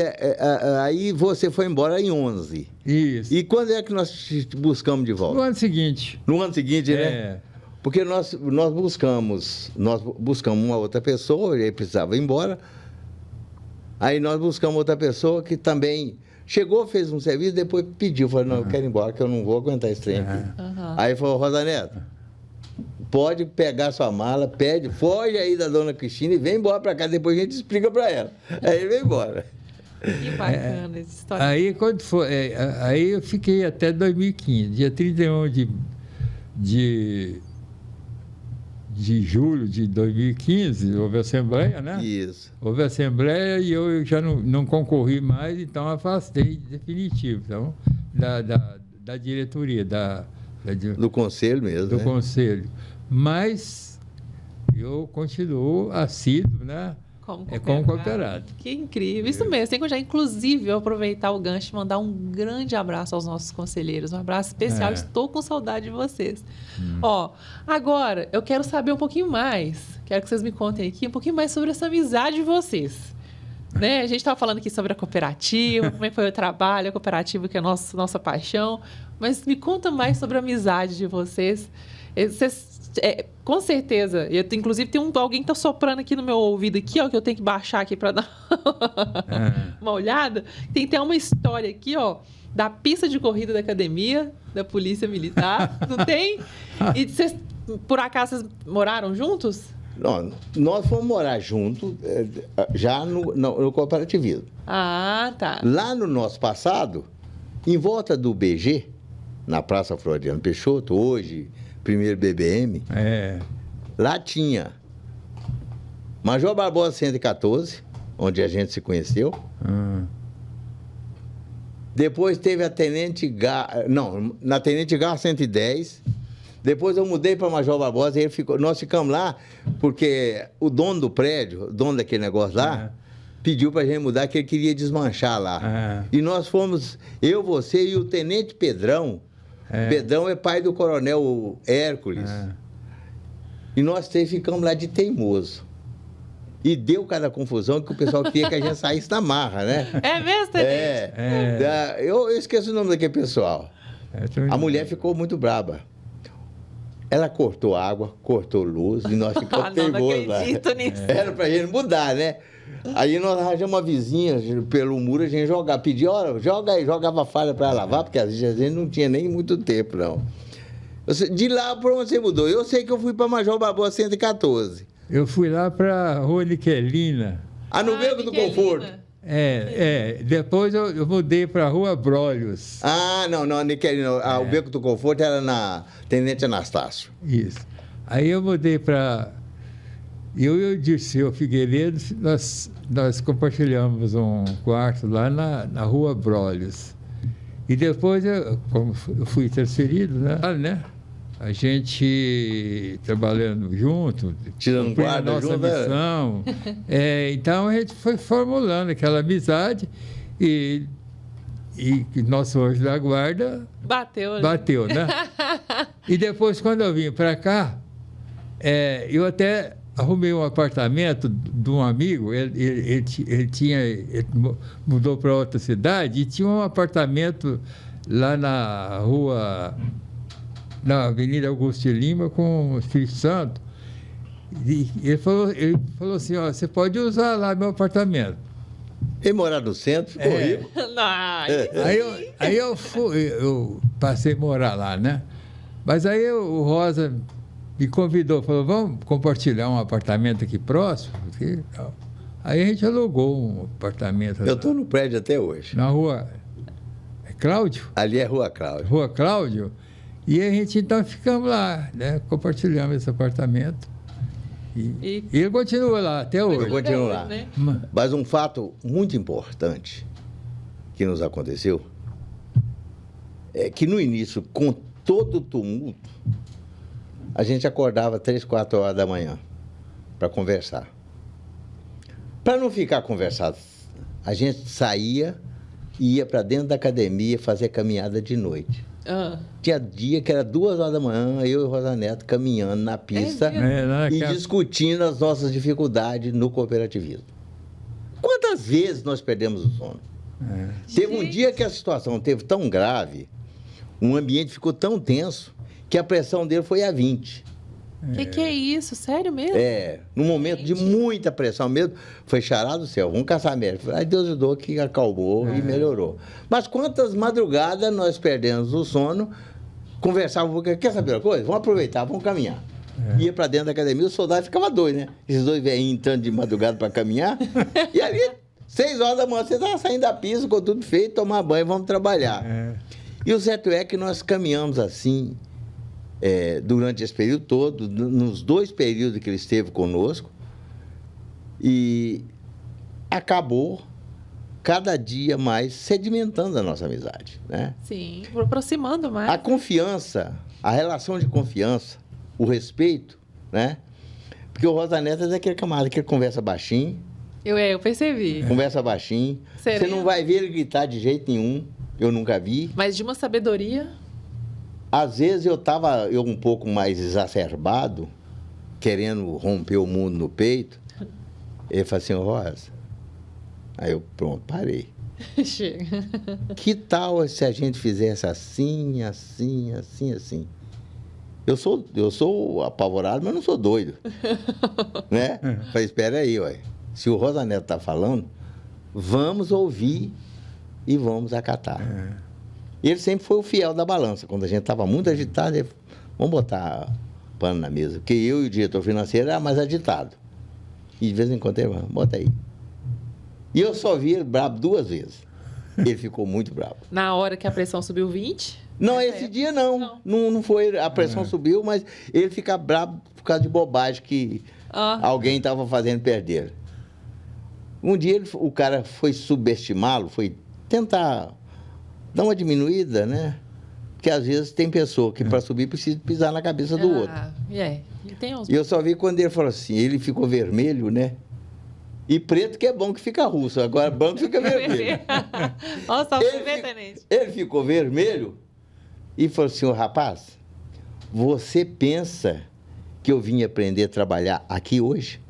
aí você foi embora em 11. Isso. E quando é que nós te buscamos de volta? No ano seguinte. No ano seguinte, né? Porque nós buscamos uma outra pessoa, ele precisava ir embora. Aí nós buscamos outra pessoa que também... Chegou, fez um serviço, depois pediu. Falei, não, eu quero ir embora, que eu não vou aguentar esse trem aqui. Aí falou, Rosa Neto, pode pegar sua mala, foge aí da dona Cristina e vem embora para cá, depois a gente explica para ela. Aí ele veio embora. Que bacana essa história. Aí eu fiquei até 2015, dia 31 de julho de 2015, houve Assembleia, né? Isso. Houve Assembleia e eu já não concorri mais, então afastei definitivo, então, da diretoria, do conselho mesmo, do conselho. Mas eu continuo assíduo, né? Como cooperado. Que incrível. Isso mesmo. Tem que já, inclusive, eu aproveitar o gancho e mandar um grande abraço aos nossos conselheiros. Um abraço especial. Estou com saudade de vocês. Agora, eu quero saber um pouquinho mais. Quero que vocês me contem aqui um pouquinho mais sobre essa amizade de vocês. Né? A gente estava falando aqui sobre a cooperativa, como é que foi o trabalho, a cooperativa que é nossa paixão. Mas me conta mais sobre a amizade de vocês. Com certeza, inclusive tem alguém que tá soprando aqui no meu ouvido aqui, ó, que eu tenho que baixar aqui para dar uma olhada. Tem até uma história aqui, ó, da pista de corrida da academia, da Polícia Militar, não tem? E vocês, por acaso, vocês moraram juntos? Não, nós fomos morar juntos já no cooperativismo. Ah, tá. Lá no nosso passado, em volta do BG, na Praça Floriano Peixoto, hoje, primeiro BBM, lá tinha Major Barbosa 114, onde a gente se conheceu. Depois teve a Tenente Gar... Não, na Tenente Gar 110. Depois eu mudei para Major Barbosa e nós ficamos lá porque o dono do prédio, o dono daquele negócio lá, pediu para a gente mudar, que ele queria desmanchar lá. E nós fomos, eu, você e o Tenente Pedrão. Pedrão é pai do Coronel Hércules. E nós três ficamos lá de teimoso. E deu cada confusão que o pessoal queria que a gente saísse na marra, né? É mesmo, Tenente? Eu esqueço o nome daquele pessoal. A mulher ficou muito braba. Ela cortou água, cortou luz e nós ficamos teimosos lá. Era pra gente mudar, né? Aí nós arranjamos uma vizinha pelo muro, a gente jogava, pedia, olha, joga aí, jogava falha para lavar, porque às vezes a gente não tinha nem muito tempo, não. De lá para onde você mudou? Eu sei que eu fui para Major Barbosa 114. Eu fui lá para Rua Niquelina. No Beco do Conforto. Depois eu mudei para Rua Brolhos. Não, Niquelina. O Beco do Conforto era na Tenente Anastácio. Isso. Aí eu mudei para... Eu e o Dirceu Figueiredo, nós compartilhamos um quarto lá na Rua Brolhos. E depois, como eu fui transferido, né? A gente trabalhando junto, tirando guarda a nossa junto, missão. Então, a gente foi formulando aquela amizade e nosso anjo da guarda... Bateu, né? E depois, quando eu vim para cá, eu até... arrumei um apartamento de um amigo, ele mudou para outra cidade e tinha um apartamento lá na Avenida Augusto de Lima com o Espírito Santo. E ele falou assim, ó, você pode usar lá meu apartamento. Ele morar no centro, ficou horrível. Aí eu passei a morar lá, né? Mas aí o Rosa... me convidou, falou, vamos compartilhar um apartamento aqui próximo? Aí a gente alugou um apartamento. Eu estou no prédio até hoje. Na rua Cláudio? Ali é Rua Cláudio. Rua Cláudio. E a gente então ficamos lá, né? Compartilhamos esse apartamento. E ele continua lá até hoje. Eu continuo lá. Né? Mas um fato muito importante que nos aconteceu é que no início, com todo o tumulto, a gente acordava 3, 4 horas da manhã para conversar. Para não ficar conversado, a gente saía e ia para dentro da academia fazer caminhada de noite. Tinha dia que era 2 horas da manhã, eu e Rosa Neto caminhando na pista e discutindo as nossas dificuldades no cooperativismo. Quantas vezes nós perdemos o sono? Teve um dia que a situação esteve tão grave, o ambiente ficou tão tenso, que a pressão dele foi a 20. Que é isso? Sério mesmo? Num momento de muita pressão mesmo, foi chará do céu, vamos caçar médico. Aí Deus ajudou que acalmou e melhorou. Mas quantas madrugadas nós perdemos o sono, conversávamos, quer saber uma coisa? Vamos aproveitar, vamos caminhar. Ia para dentro da academia, o soldado ficava doido, né? Esses dois velhinhos entrando de madrugada para caminhar, e ali, 6 horas da manhã, você estava saindo da pista, com tudo feito, tomar banho, vamos trabalhar. E o certo é que nós caminhamos assim, durante esse período todo, nos 2 períodos que ele esteve conosco, e acabou cada dia mais sedimentando a nossa amizade, né? Sim, aproximando mais. A confiança, a relação de confiança, o respeito, né? Porque o Rosa Neto é daquele camarada que conversa baixinho. Eu percebi. Conversa baixinho. Sereno. Você não vai ver ele gritar de jeito nenhum, eu nunca vi. Mas de uma sabedoria... Às vezes eu estava um pouco mais exacerbado, querendo romper o mundo no peito. Ele falou assim, Rosa. Aí eu, pronto, parei. Chega. Que tal se a gente fizesse assim, assim, assim, assim? Eu sou apavorado, mas não sou doido. Né? Falei, espera aí, ué. Se o Rosa Neto está falando, vamos ouvir e vamos acatar. Ele sempre foi o fiel da balança. Quando a gente estava muito agitado, ele falou, vamos botar pano na mesa. Porque eu e o diretor financeiro era mais agitado. E de vez em quando ele falou, bota aí. E eu só vi ele brabo 2 vezes. Ele ficou muito bravo. Na hora que a pressão subiu 20? Não, esse dia não. Não foi. A pressão subiu, mas ele fica bravo por causa de bobagem que alguém estava fazendo perder. Um dia o cara foi subestimá-lo, foi tentar dar uma diminuída, né? Porque às vezes tem pessoa que para subir precisa pisar na cabeça do outro. E tem uns... E eu só vi quando ele falou assim, ele ficou vermelho, né? E preto que é bom que fica russo, agora branco fica vermelho. Nossa, tenente. Ele ficou vermelho e falou assim, rapaz, você pensa que eu vim aprender a trabalhar aqui hoje?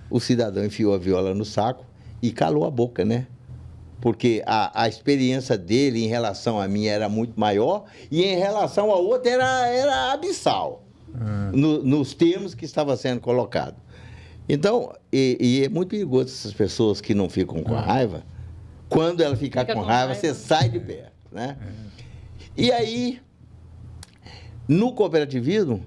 O cidadão enfiou a viola no saco e calou a boca, né? Porque a experiência dele em relação a mim era muito maior e em relação ao outro era abissal, nos termos que estava sendo colocado. Então, e é muito perigoso essas pessoas que não ficam com raiva. Quando ela ficar com raiva, você sai de perto, né? E aí, no cooperativismo,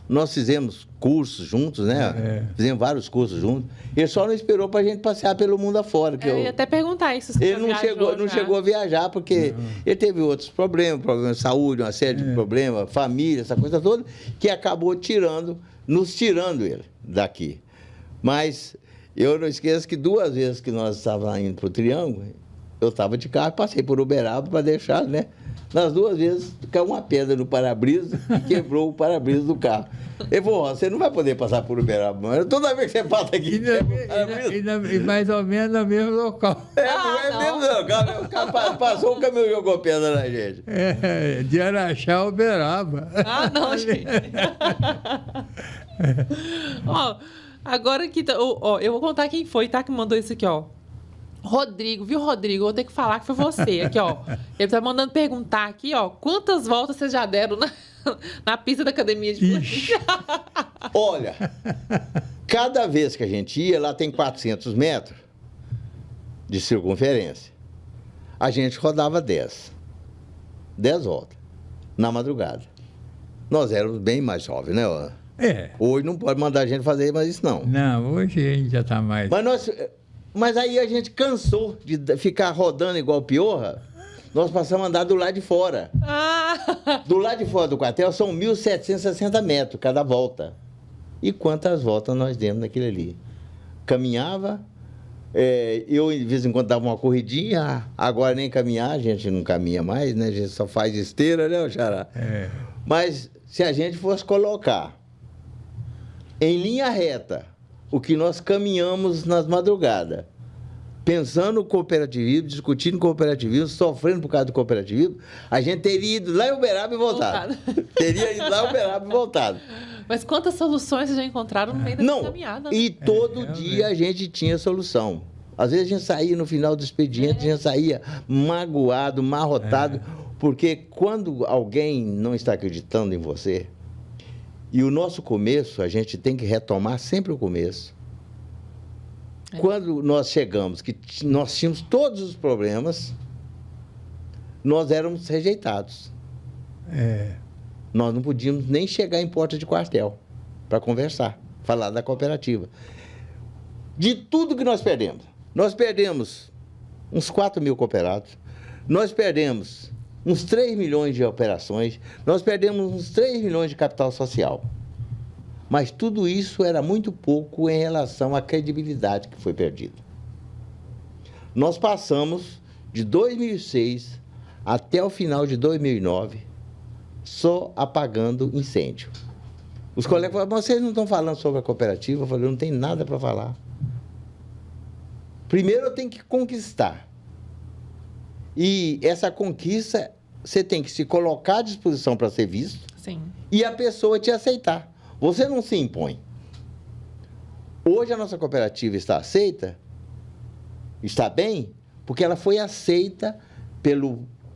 nós fizemos cursos juntos, né? Fizemos vários cursos juntos. Ele só não esperou para a gente passear pelo mundo afora. Eu ia até perguntar isso. Ele não chegou a viajar, porque ele teve outros problemas de saúde, uma série de problemas, família, essa coisa toda, que acabou nos tirando ele daqui. Mas eu não esqueço que 2 vezes que nós estávamos indo para o Triângulo, eu estava de carro, passei por Uberaba para deixar, né? Nas 2 vezes, caiu uma pedra no para-brisa e quebrou o para-brisa do carro. Ele falou, você não vai poder passar por Uberaba, mas toda vez que você passa aqui... E mais ou menos no mesmo local. Mesmo local, né? O cara passou, o caminhão jogou pedra na gente. De Araxá a Uberaba. Não, gente. Agora que... eu vou contar quem foi, tá? Que mandou isso aqui, ó. Rodrigo, viu, Rodrigo? Eu vou ter que falar que foi você. Aqui, ó. Ele tá mandando perguntar aqui, ó. Quantas voltas vocês já deram na pista da academia de polícia? Olha, cada vez que a gente ia, lá tem 400 metros de circunferência. A gente rodava 10 voltas na madrugada. Nós éramos bem mais jovens, né? Hoje não pode mandar a gente fazer mais isso, não. Não, hoje a gente já está mais... Mas aí a gente cansou de ficar rodando igual piorra. Nós passamos a andar do lado de fora. Do lado de fora do quartel são 1.760 metros cada volta. E quantas voltas nós demos naquele ali? Caminhava, eu de vez em quando dava uma corridinha, agora nem caminhar, a gente não caminha mais, né? A gente só faz esteira, né, Xará? Mas se a gente fosse colocar em linha reta o que nós caminhamos nas madrugadas, pensando no cooperativismo, discutindo cooperativismo, sofrendo por causa do cooperativismo, a gente teria ido lá em Uberaba e voltado. Teria ido lá em Uberaba e voltado. Mas quantas soluções vocês já encontraram no meio da caminhada? E todo dia a gente tinha solução. Às vezes a gente saía no final do expediente, a gente saía magoado, marrotado, porque quando alguém não está acreditando em você, e o nosso começo, a gente tem que retomar sempre o começo. Quando nós chegamos, que nós tínhamos todos os problemas, nós éramos rejeitados. Nós não podíamos nem chegar em porta de quartel para conversar, falar da cooperativa. De tudo que nós perdemos uns 4 mil cooperados, nós perdemos uns 3 milhões de operações, nós perdemos uns 3 milhões de capital social. Mas tudo isso era muito pouco em relação à credibilidade que foi perdida. Nós passamos de 2006 até o final de 2009 só apagando incêndio. Os colegas falaram, vocês não estão falando sobre a cooperativa? Eu falei, eu não tenho nada para falar. Primeiro eu tenho que conquistar. E essa conquista, você tem que se colocar à disposição para ser visto. Sim. E a pessoa te aceitar. Você não se impõe. Hoje a nossa cooperativa está aceita, está bem, porque ela foi aceita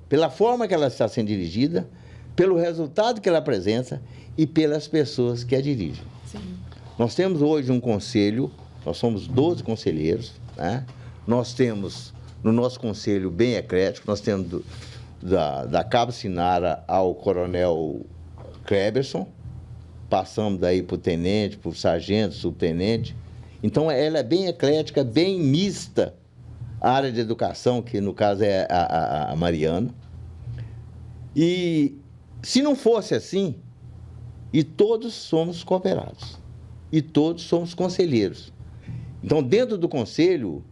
pela forma que ela está sendo dirigida, pelo resultado que ela apresenta e pelas pessoas que a dirigem. Sim. Nós temos hoje um conselho, nós somos 12 conselheiros, né? Nós temos no nosso conselho bem eclético, nós temos da Cabo Sinara ao Coronel Kleberson, passamos daí para o tenente, para o sargento, subtenente. Então, ela é bem eclética, bem mista, a área de educação, que no caso é a Mariana. E se não fosse assim, e todos somos cooperados, e todos somos conselheiros. Então, dentro do conselho,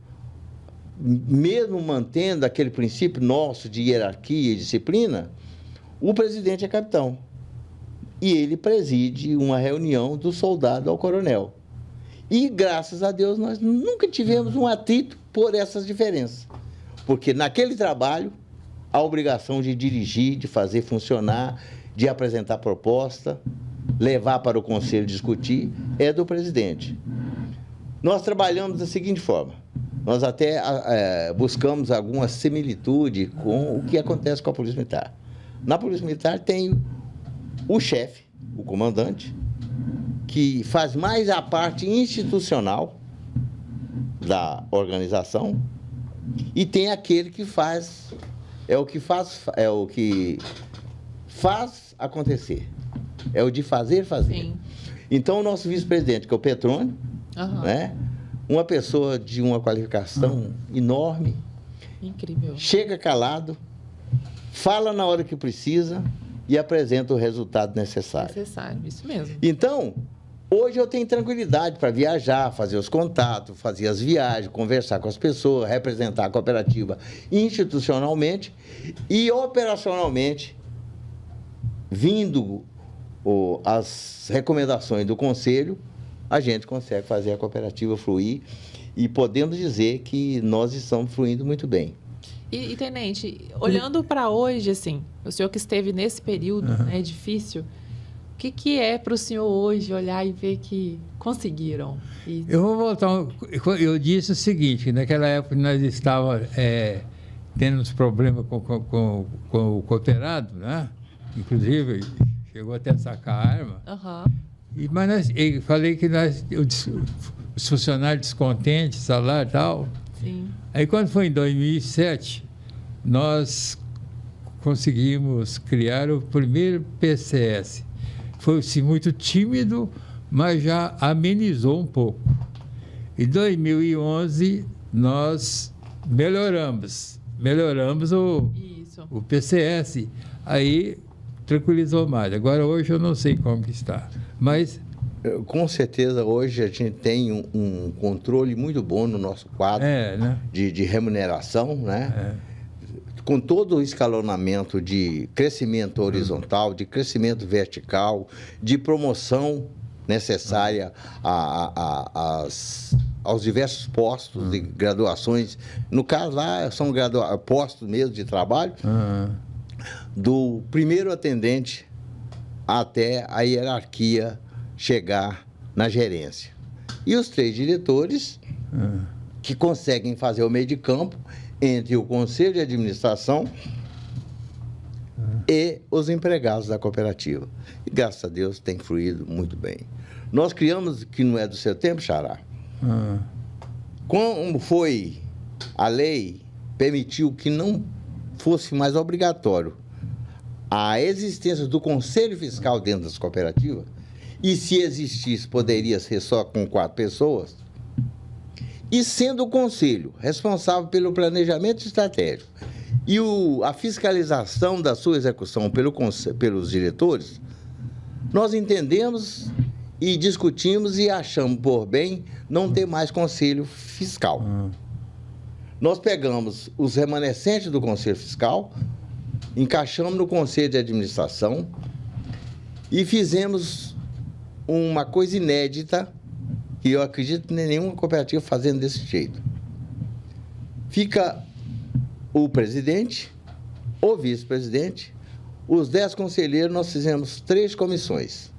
mesmo mantendo aquele princípio nosso de hierarquia e disciplina, o presidente é capitão. E ele preside uma reunião do soldado ao coronel. E, graças a Deus, nós nunca tivemos um atrito por essas diferenças. Porque naquele trabalho, a obrigação de dirigir, de fazer funcionar, de apresentar proposta, levar para o conselho discutir, é do presidente. Nós trabalhamos da seguinte forma. Nós até buscamos alguma similitude com o que acontece com a Polícia Militar. Na Polícia Militar tem o chefe, o comandante, que faz mais a parte institucional da organização, e tem aquele que faz acontecer. É o de fazer. Sim. Então, o nosso vice-presidente, que é o Petrônio, né? Uma pessoa de uma qualificação enorme. Incrível. Chega calado, fala na hora que precisa e apresenta o resultado necessário. Necessário, isso mesmo. Então, hoje eu tenho tranquilidade para viajar, fazer os contatos, fazer as viagens, conversar com as pessoas, representar a cooperativa institucionalmente e operacionalmente, vindo as recomendações do Conselho, a gente consegue fazer a cooperativa fluir e podemos dizer que nós estamos fluindo muito bem. E tenente, olhando para hoje, assim, o senhor que esteve nesse período difícil, o que é para o senhor hoje olhar e ver que conseguiram? Eu vou voltar. Eu disse o seguinte, que naquela época nós estávamos tendo uns problemas com o cooperado, né? Inclusive, chegou até a sacar a arma. Mas eu falei que os funcionários descontentes, salário e tal. Sim. Aí, quando foi em 2007, nós conseguimos criar o primeiro PCS. Foi assim, muito tímido, mas já amenizou um pouco. Em 2011, nós melhoramos o PCS. Aí tranquilizou mais. Agora, hoje, eu não sei como que está. Mas com certeza, hoje a gente tem um controle muito bom no nosso quadro né? de remuneração, né? Com todo o escalonamento de crescimento horizontal, de crescimento vertical, de promoção necessária aos diversos postos de graduações. No caso lá, são postos mesmo de trabalho, do primeiro atendente até a hierarquia chegar na gerência. E os 3 diretores que conseguem fazer o meio de campo entre o conselho de administração e os empregados da cooperativa. E, graças a Deus, tem fluído muito bem. Nós criamos, que não é do seu tempo, Xará, como foi a lei, permitiu que não fosse mais obrigatório a existência do conselho fiscal dentro das cooperativas, e se existisse, poderia ser só com 4 pessoas, e sendo o conselho responsável pelo planejamento estratégico e a fiscalização da sua execução pelos diretores, nós entendemos e discutimos e achamos por bem não ter mais conselho fiscal. Nós pegamos os remanescentes do conselho fiscal, encaixamos no conselho de administração e fizemos uma coisa inédita, que eu acredito que nenhuma cooperativa fazendo desse jeito. Fica o presidente, o vice-presidente, os 10 conselheiros, nós fizemos 3 comissões.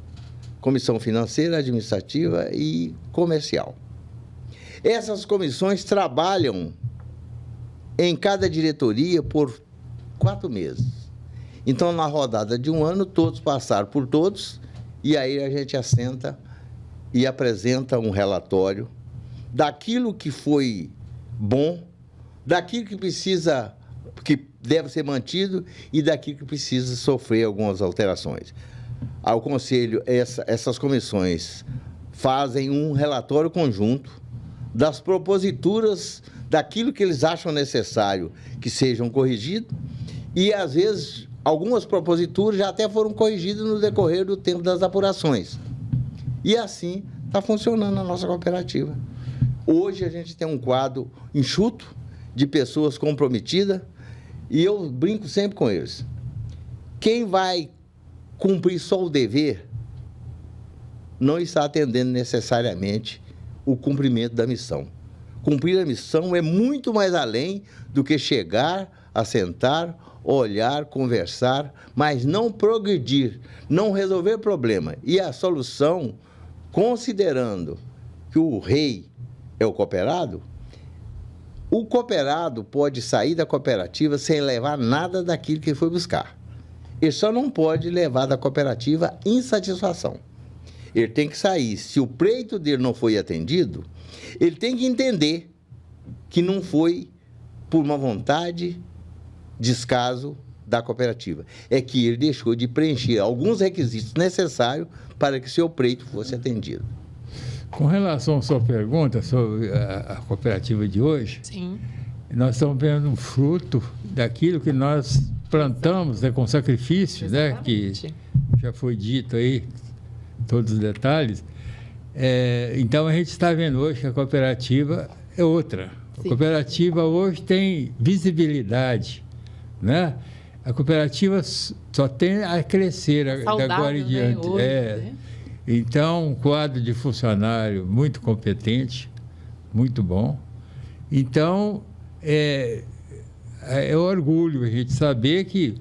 Comissão financeira, administrativa e comercial. Essas comissões trabalham em cada diretoria por 4 meses. Então, na rodada de um ano, todos passaram por todos, e aí a gente assenta e apresenta um relatório daquilo que foi bom, daquilo que precisa, que deve ser mantido e daquilo que precisa sofrer algumas alterações. Ao Conselho, essas comissões fazem um relatório conjunto das proposituras, daquilo que eles acham necessário que sejam corrigidos, e, às vezes, algumas proposituras já até foram corrigidas no decorrer do tempo das apurações. E assim está funcionando a nossa cooperativa. Hoje a gente tem um quadro enxuto de pessoas comprometidas, e eu brinco sempre com eles. Quem vai cumprir só o dever não está atendendo necessariamente o cumprimento da missão. Cumprir a missão é muito mais além do que chegar, assentar, olhar, conversar, mas não progredir, não resolver problema. E a solução, considerando que o rei é o cooperado pode sair da cooperativa sem levar nada daquilo que ele foi buscar. Ele só não pode levar da cooperativa insatisfação. Ele tem que sair. Se o pleito dele não foi atendido, ele tem que entender que não foi por uma vontade, descaso da cooperativa. É que ele deixou de preencher alguns requisitos necessários para que seu pleito fosse atendido. Com relação à sua pergunta sobre a cooperativa de hoje, Sim. nós estamos vendo um fruto daquilo que nós plantamos, né, com sacrifício, né, que já foi dito aí, todos os detalhes. Então, a gente está vendo hoje que a cooperativa é outra. A cooperativa hoje tem visibilidade, né? A cooperativa só tem a crescer agora em diante. Hoje, né? Então, um quadro de funcionário muito competente, muito bom. Então, é orgulho a gente saber que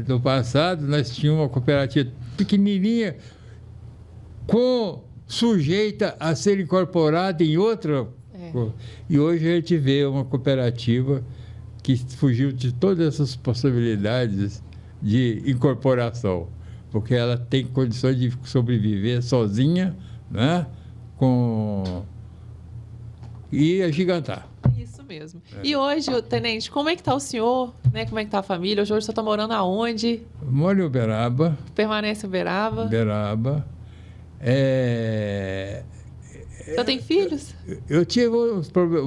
no passado nós tínhamos uma cooperativa pequenininha, sujeita a ser incorporada em outra. E hoje a gente vê uma cooperativa que fugiu de todas essas possibilidades de incorporação, porque ela tem condições de sobreviver sozinha, né? E agigantar. Isso mesmo. E hoje, tenente, como é que está o senhor? Né? Como é que está a família? Hoje o senhor está morando aonde? Moro em Uberaba. Permanece em Uberaba? Uberaba. O senhor tem filhos? Eu tive um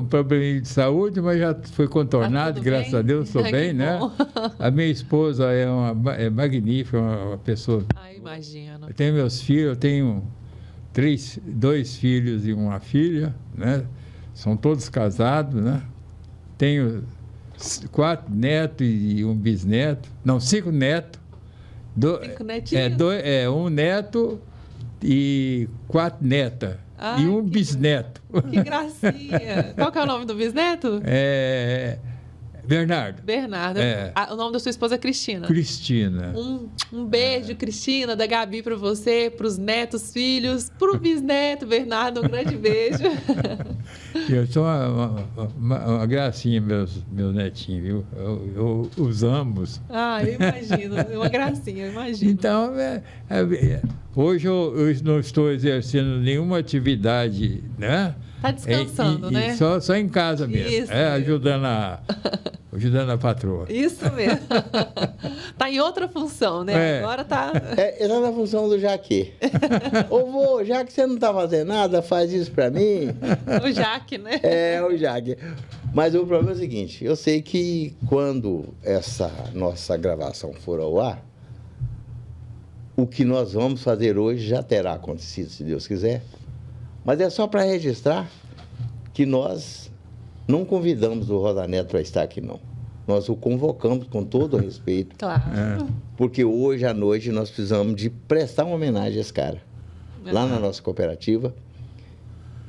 probleminha de saúde, mas já foi contornado, graças a Deus, estou bem, né? A minha esposa é magnífica, uma pessoa... Imagino. Eu tenho meus filhos, eu tenho 2 filhos e uma filha, né? São todos casados, né? Tenho 4 netos e um bisneto. Não, 5 netos. 5 netinhos? Um neto e 4 netas. E um bisneto. Que gracinha. Qual que é o nome do bisneto? Bernardo. Bernardo. O nome da sua esposa é Cristina. Cristina. Um beijo, Cristina, da Gabi para você, para os netos, filhos, para o bisneto, Bernardo, um grande beijo. Eu sou uma gracinha, meus netinhos, viu? Eu os amo. Eu imagino. Uma gracinha, eu imagino. Então, hoje eu não estou exercendo nenhuma atividade, né? Está descansando, né? Só em casa mesmo. Isso ajudando a patroa. Isso mesmo. Está em outra função, né? Agora está... Essa é na função do Jaque. Ô, vô, já que você não está fazendo nada, faz isso para mim. O Jaque, né? O Jaque. Mas o problema é o seguinte, eu sei que quando essa nossa gravação for ao ar, o que nós vamos fazer hoje já terá acontecido, se Deus quiser. Mas é só para registrar que nós não convidamos o Rosa Neto para estar aqui, não. Nós o convocamos com todo o respeito. Claro. Porque hoje à noite nós precisamos de prestar uma homenagem a esse cara. Lá na nossa cooperativa,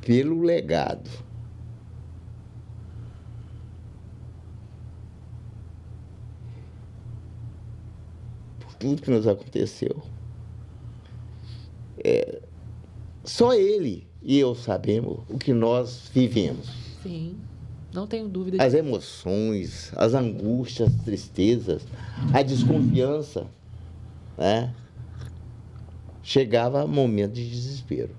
pelo legado. Por tudo que nos aconteceu. Só ele e eu sabemos o que nós vivemos. Sim. Não tenho dúvida As disso. emoções, as angústias, as tristezas, a desconfiança, né? Chegava momento de desespero.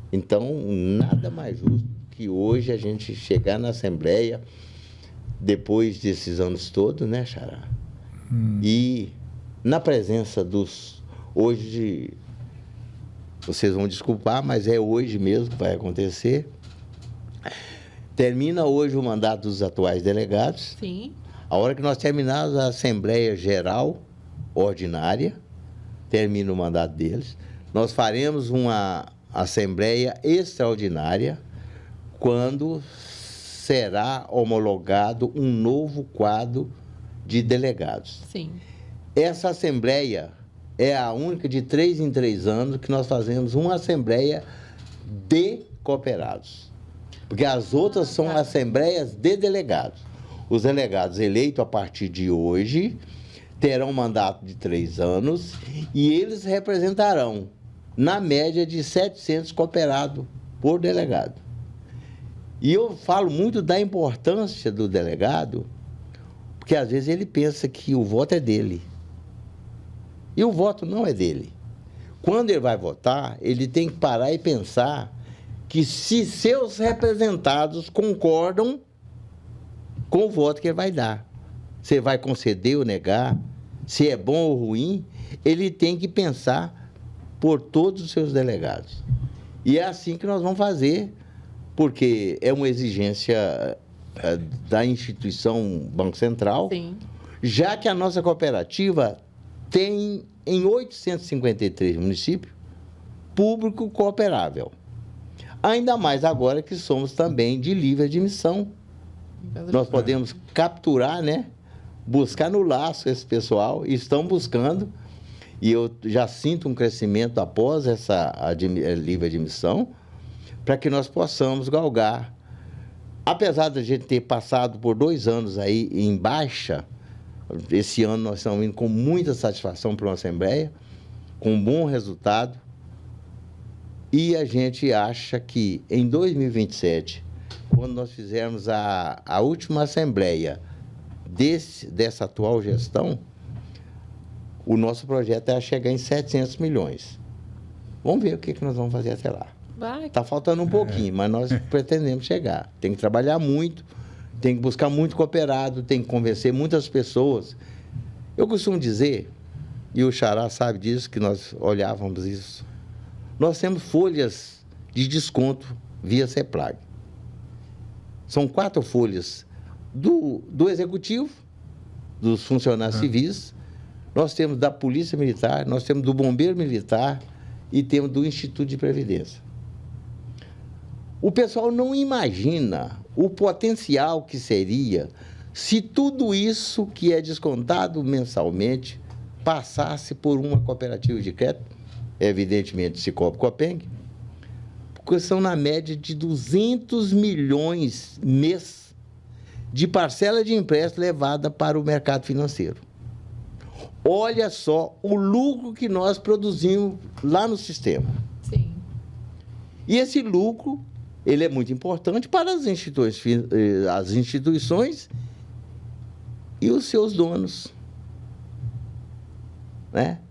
Então, nada mais justo que hoje a gente chegar na Assembleia, depois desses anos todos, né, Xará? E na presença dos... Hoje, vocês vão desculpar, mas é hoje mesmo que vai acontecer. Termina hoje o mandato dos atuais delegados. Sim. A hora que nós terminarmos a Assembleia Geral Ordinária, termina o mandato deles, nós faremos uma Assembleia Extraordinária quando será homologado um novo quadro de delegados. Sim. Essa Assembleia é a única de 3 em 3 anos que nós fazemos uma Assembleia de cooperados. Porque as outras são assembleias de delegados. Os delegados eleitos a partir de hoje terão um mandato de 3 anos e eles representarão, na média, de 700 cooperados por delegado. E eu falo muito da importância do delegado, porque às vezes ele pensa que o voto é dele. E o voto não é dele. Quando ele vai votar, ele tem que parar e pensar que se seus representados concordam com o voto que ele vai dar, se vai conceder ou negar, se é bom ou ruim, ele tem que pensar por todos os seus delegados. E é assim que nós vamos fazer, porque é uma exigência da instituição Banco Central, Sim. já que a nossa cooperativa tem, em 853 municípios, público cooperável. Ainda mais agora que somos também de livre admissão. Nós podemos capturar, né? Buscar no laço esse pessoal, e estão buscando, e eu já sinto um crescimento após essa livre admissão, para que nós possamos galgar. Apesar de a gente ter passado por 2 anos aí em baixa, esse ano nós estamos indo com muita satisfação para uma Assembleia, com um bom resultado, e a gente acha que em 2027, quando nós fizermos a última Assembleia dessa atual gestão, o nosso projeto é chegar em 700 milhões. Vamos ver o que nós vamos fazer até lá. Está faltando um pouquinho, mas nós pretendemos chegar. Tem que trabalhar muito, tem que buscar muito cooperado, tem que convencer muitas pessoas. Eu costumo dizer, e o Xará sabe disso, que nós olhávamos isso, nós temos folhas de desconto via CEPLAG. São 4 folhas do Executivo, dos funcionários civis, nós temos da Polícia Militar, nós temos do Bombeiro Militar e temos do Instituto de Previdência. O pessoal não imagina o potencial que seria se tudo isso que é descontado mensalmente passasse por uma cooperativa de crédito, evidentemente Cicobi Copeng, porque são na média de 200 milhões mês de parcela de empréstimo levada para o mercado financeiro. Olha só o lucro que nós produzimos lá no sistema. Sim. E esse lucro, ele é muito importante para as instituições e os seus donos, né?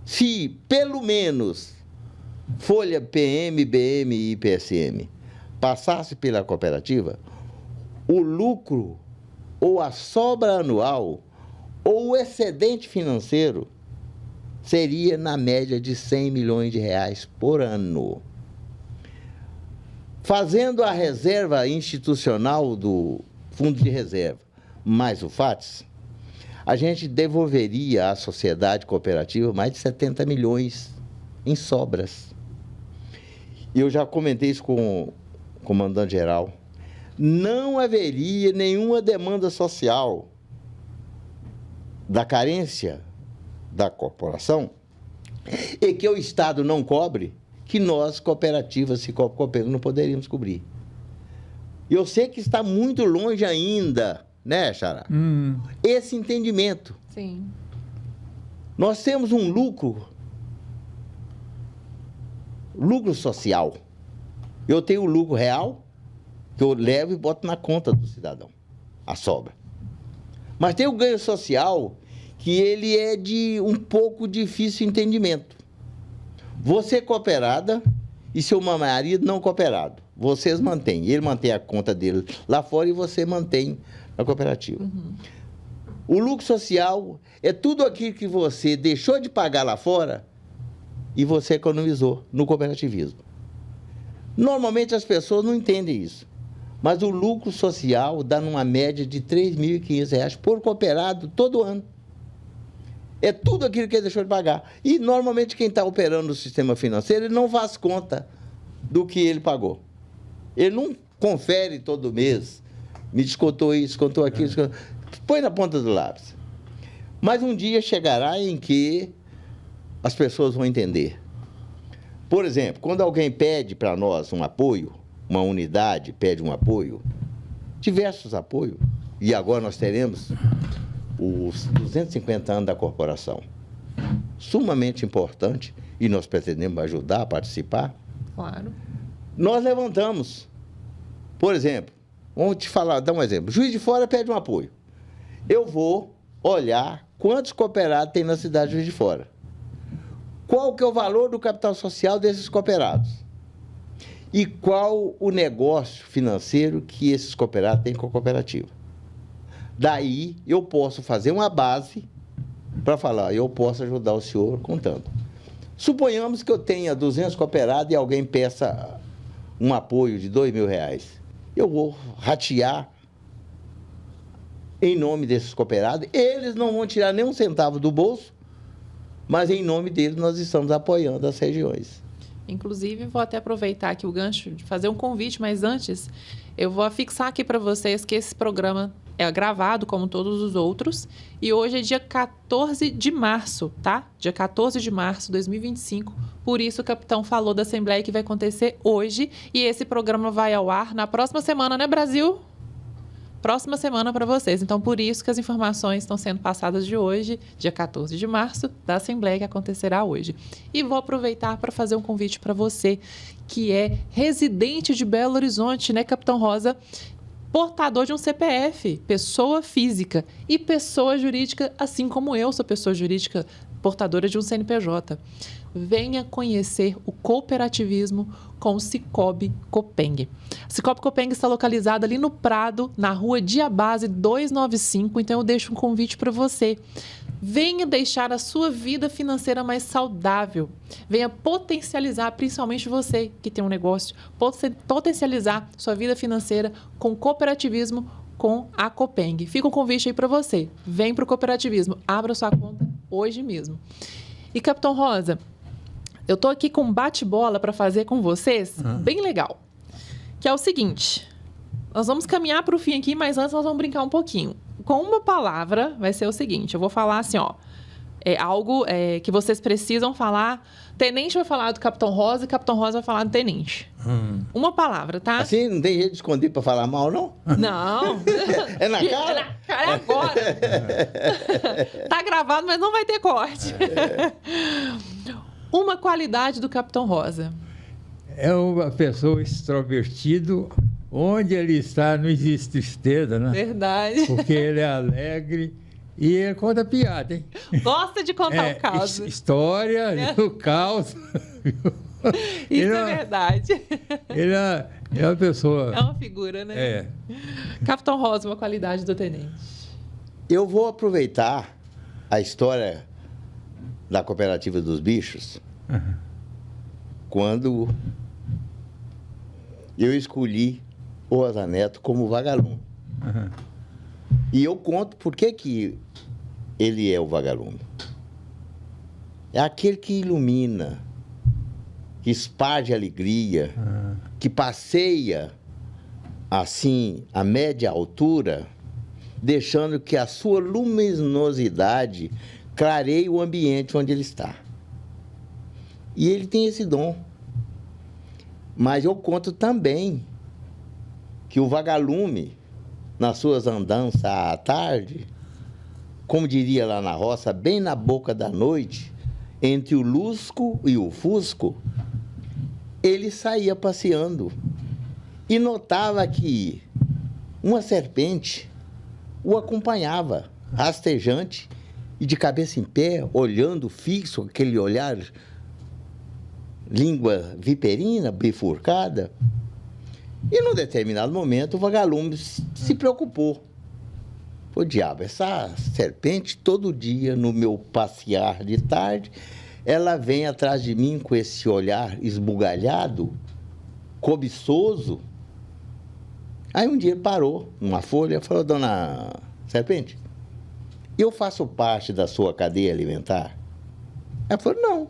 Se, pelo menos, folha PM, BM e IPSM passasse pela cooperativa, o lucro ou a sobra anual ou o excedente financeiro seria na média de 100 milhões de reais por ano. Fazendo a reserva institucional do Fundo de Reserva mais o FATS, a gente devolveria à sociedade cooperativa mais de 70 milhões em sobras. E eu já comentei isso com o comandante-geral. Não haveria nenhuma demanda social da carência da corporação e que o Estado não cobre, que nós, cooperativas, Cicobi Copeng, não poderíamos cobrir. Eu sei que está muito longe ainda, né, Xará? Esse entendimento. Sim. Nós temos um lucro social. Eu tenho o lucro real que eu levo e boto na conta do cidadão, a sobra. Mas tem o ganho social, que ele é de um pouco difícil entendimento. Você cooperada e seu marido não cooperado. Vocês mantêm. Ele mantém a conta dele lá fora e você mantém a cooperativa. Uhum. O lucro social é tudo aquilo que você deixou de pagar lá fora e você economizou no cooperativismo. Normalmente as pessoas não entendem isso. Mas o lucro social dá numa média de R$ 3.500 por cooperado todo ano. É tudo aquilo que ele deixou de pagar. E, normalmente, quem está operando no sistema financeiro, ele não faz conta do que ele pagou. Ele não confere todo mês. Me descontou isso, descontou aquilo. Descontou... Põe na ponta do lápis. Mas um dia chegará em que as pessoas vão entender. Por exemplo, quando alguém pede para nós um apoio, uma unidade pede um apoio, diversos apoios, e agora nós teremos os 250 anos da corporação, sumamente importante, e nós pretendemos ajudar a participar. Claro. Nós levantamos, por exemplo, vamos te falar, dar um exemplo, Juiz de Fora pede um apoio. Eu vou olhar quantos cooperados tem na cidade de Juiz de Fora. Qual que é o valor do capital social desses cooperados? E qual o negócio financeiro que esses cooperados têm com a cooperativa? Daí, eu posso fazer uma base para falar, eu posso ajudar o senhor com tanto. Suponhamos que eu tenha 200 cooperados e alguém peça um apoio de R$ 2.000. Eu vou ratear em nome desses cooperados. Eles não vão tirar nem um centavo do bolso, mas em nome deles nós estamos apoiando as regiões. Inclusive, vou até aproveitar aqui o gancho de fazer um convite, mas antes, eu vou afixar aqui para vocês que esse programa é gravado, como todos os outros, e hoje é dia 14 de março, tá? Dia 14 de março de 2025, por isso o capitão falou da Assembleia que vai acontecer hoje, e esse programa vai ao ar na próxima semana, né, Brasil? Próxima semana para vocês. Então, por isso que as informações estão sendo passadas de hoje, dia 14 de março, da Assembleia que acontecerá hoje. E vou aproveitar para fazer um convite para você, que é residente de Belo Horizonte, né, Capitão Rosa? Portador de um CPF, pessoa física e pessoa jurídica, assim como eu sou pessoa jurídica, portadora de um CNPJ. Venha conhecer o cooperativismo com o Cicobi Copeng. O Cicobi Copeng está localizado ali no Prado, na rua Diabase 295, então eu deixo um convite para você. Venha deixar a sua vida financeira mais saudável. Venha potencializar, principalmente você que tem um negócio, potencializar sua vida financeira com cooperativismo com a Copeng. Fica um convite aí para você. Vem para o cooperativismo. Abra sua conta hoje mesmo. E, Capitão Rosa, eu estou aqui com um bate-bola para fazer com vocês, bem legal. Que é o seguinte, nós vamos caminhar para o fim aqui, mas antes nós vamos brincar um pouquinho. Com uma palavra, vai ser o seguinte, eu vou falar assim, ó, algo que vocês precisam falar. Tenente vai falar do Capitão Rosa e Capitão Rosa vai falar do Tenente. Uma palavra, tá? Assim, não tem jeito de esconder para falar mal, não? Não. É na cara? É na cara agora. Tá gravado, mas não vai ter corte. Uma qualidade do Capitão Rosa. É uma pessoa extrovertido. Onde ele está, não existe tristeza, né? Verdade. Porque ele é alegre e ele conta piada, hein? Gosta de contar o caos. História, o caos. Isso é verdade. Ele é uma pessoa... É uma figura, né? Capitão Rosa, uma qualidade do tenente. Eu vou aproveitar a história da Cooperativa dos Bichos, quando eu escolhi o Rosa Neto como vagalume. E eu conto por que ele é o vagalume. É aquele que ilumina, que esparge alegria, que passeia, assim, a média altura, deixando que a sua luminosidade clareie o ambiente onde ele está. E ele tem esse dom. Mas eu conto também que o vagalume, nas suas andanças à tarde, como diria lá na roça, bem na boca da noite, entre o lusco e o fusco, ele saía passeando. e notava que uma serpente o acompanhava, rastejante e de cabeça em pé, olhando fixo, aquele olhar, língua viperina, bifurcada. E num determinado momento o vagalume se preocupou. Ô diabo, essa serpente todo dia no meu passear de tarde, ela vem atrás de mim com esse olhar esbugalhado, cobiçoso. Aí um dia ele parou numa folha e falou: dona serpente, eu faço parte da sua cadeia alimentar? Ela falou: não.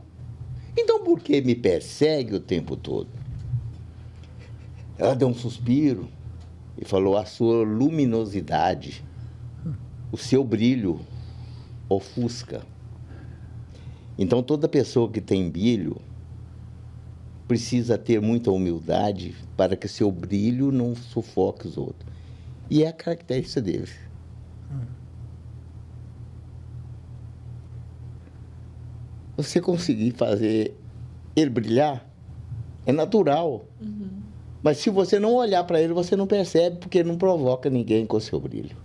Então por que me persegue o tempo todo? Ela deu um suspiro e falou: a sua luminosidade, o seu brilho ofusca. Então toda pessoa que tem brilho precisa ter muita humildade para que seu brilho não sufoque os outros. E é a característica dele. Você conseguir fazer ele brilhar é natural. Mas se você não olhar para ele, você não percebe, porque ele não provoca ninguém com o seu brilho.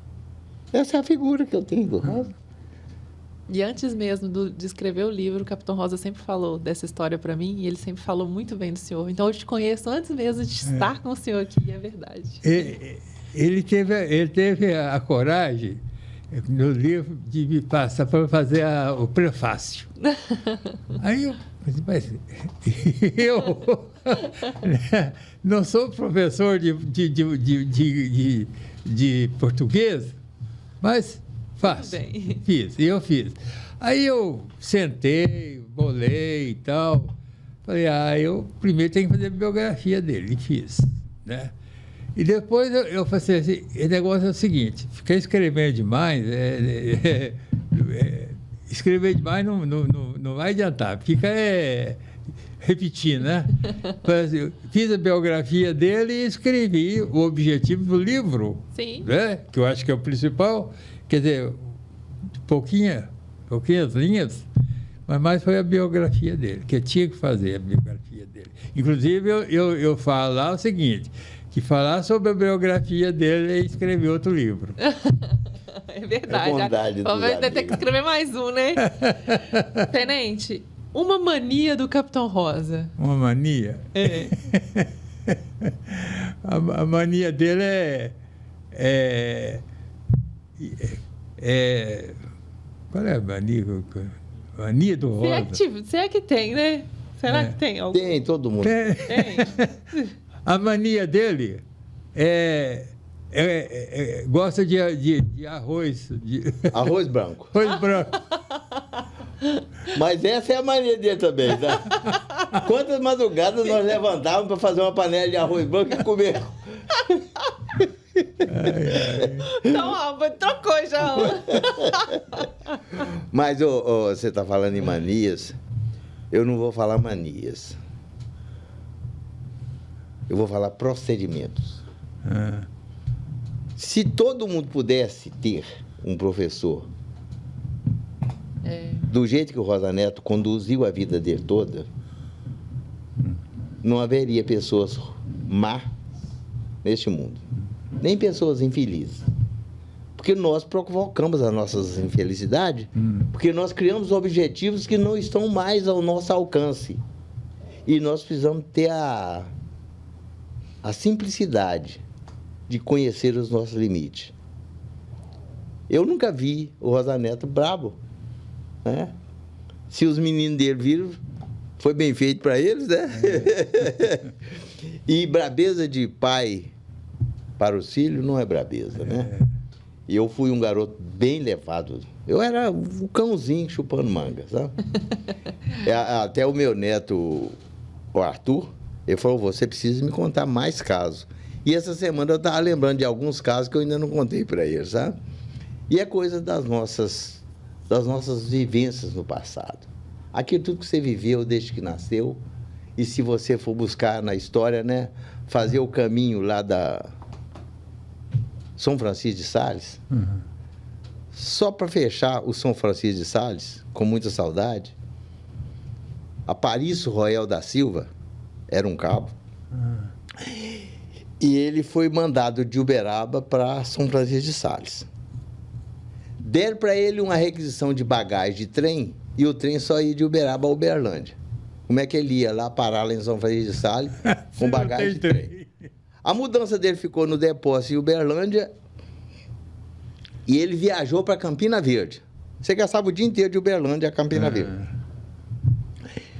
Essa é a figura que eu tenho do Rosa. E antes mesmo de escrever o livro, o Capitão Rosa sempre falou dessa história para mim, e ele sempre falou muito bem do senhor. Então eu te conheço antes mesmo de estar com o senhor aqui, é verdade. Ele teve a coragem, no livro, de me passar para fazer o prefácio. Aí eu mas eu não sou professor de português, mas eu fiz. Aí eu sentei, bolei e tal. Falei, eu primeiro tenho que fazer a biografia dele, e fiz, né? E depois eu falei assim, o negócio é o seguinte, ficar escrevendo demais, escrever demais não vai adiantar, fica repetindo, né? Fiz a biografia dele e escrevi o objetivo do livro, sim, né? Que eu acho que é o principal, quer dizer, pouquinhas linhas, mas mais foi a biografia dele, que eu tinha que fazer a biografia dele. Inclusive, eu falo lá o seguinte, que falar sobre a biografia dele é escrever outro livro. É verdade. Vai ter que escrever mais um, né? Tenente, uma mania do Capitão Rosa. Uma mania? É. A mania dele qual é a mania? Mania do Rosa. Você é que tem, né? Será que tem algum? Tem, todo mundo. Tem. A mania dele gosta de arroz. Arroz branco. Arroz branco. Mas essa é a mania dele também, tá? Quantas madrugadas nós levantávamos para fazer uma panela de arroz branco e comer? Então, trocou já. Mas você está falando em manias, eu não vou falar manias. Eu vou falar procedimentos. Se todo mundo pudesse ter um professor do jeito que o Rosa Neto conduziu a vida dele toda, não haveria pessoas más neste mundo, nem pessoas infelizes. Porque nós provocamos as nossas infelicidades, porque nós criamos objetivos que não estão mais ao nosso alcance. E nós precisamos ter a simplicidade de conhecer os nossos limites. Eu nunca vi o Rosa Neto brabo, né? Se os meninos dele viram, foi bem feito para eles, né? E brabeza de pai para os filhos não é brabeza, né? E eu fui um garoto bem levado. Eu era um cãozinho chupando manga, sabe? Até o meu neto, o Arthur, ele falou: você precisa me contar mais casos. E essa semana eu estava lembrando de alguns casos que eu ainda não contei para ele, sabe? E é coisa das nossas vivências no passado. Aquilo tudo que você viveu desde que nasceu. E se você for buscar na história, né? Fazer o caminho lá da São Francisco de Sales. Só para fechar o São Francisco de Sales, com muita saudade, Aparício Roel da Silva era um cabo. E ele foi mandado de Uberaba para São Francisco de Sales. Deram para ele uma requisição de bagagem de trem e o trem só ia de Uberaba a Uberlândia. Como é que ele ia lá parar lá em São Francisco de Sales com bagagem de trem? A mudança dele ficou no depósito em Uberlândia e ele viajou para Campina Verde. Você gastava o dia inteiro de Uberlândia a Campina Verde.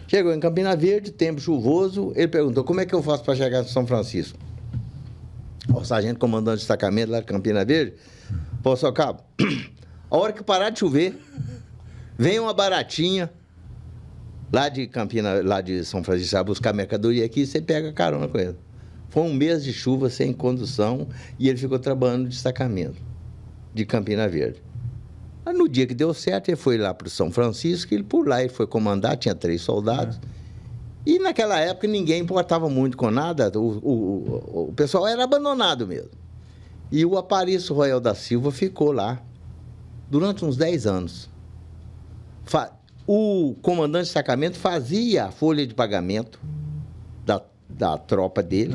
Chegou em Campina Verde, tempo chuvoso, ele perguntou, como é que eu faço para chegar em São Francisco? O sargento comandante de destacamento lá de Campina Verde, pô, seu cabo, a hora que parar de chover, vem uma baratinha lá de São Francisco, buscar mercadoria aqui, você pega carona com ele. Foi um mês de chuva sem condução e ele ficou trabalhando no destacamento de Campina Verde. Aí, no dia que deu certo, ele foi lá para o São Francisco, e por lá ele foi comandar, tinha 3 soldados. E naquela época ninguém importava muito com nada, o pessoal era abandonado mesmo. E o Aparício Royal da Silva ficou lá durante uns 10 anos. O comandante de destacamento fazia a folha de pagamento da tropa dele,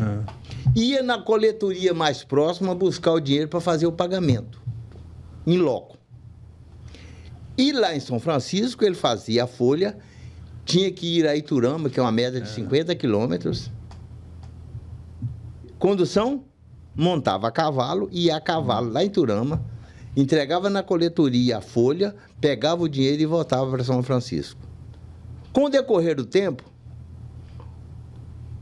ia na coletoria mais próxima buscar o dinheiro para fazer o pagamento, em loco. E lá em São Francisco ele fazia a folha, tinha que ir a Iturama, que é uma média de 50 quilômetros. Condução, montava a cavalo, ia a cavalo lá em Iturama, entregava na coletoria a folha, pegava o dinheiro e voltava para São Francisco. Com o decorrer do tempo,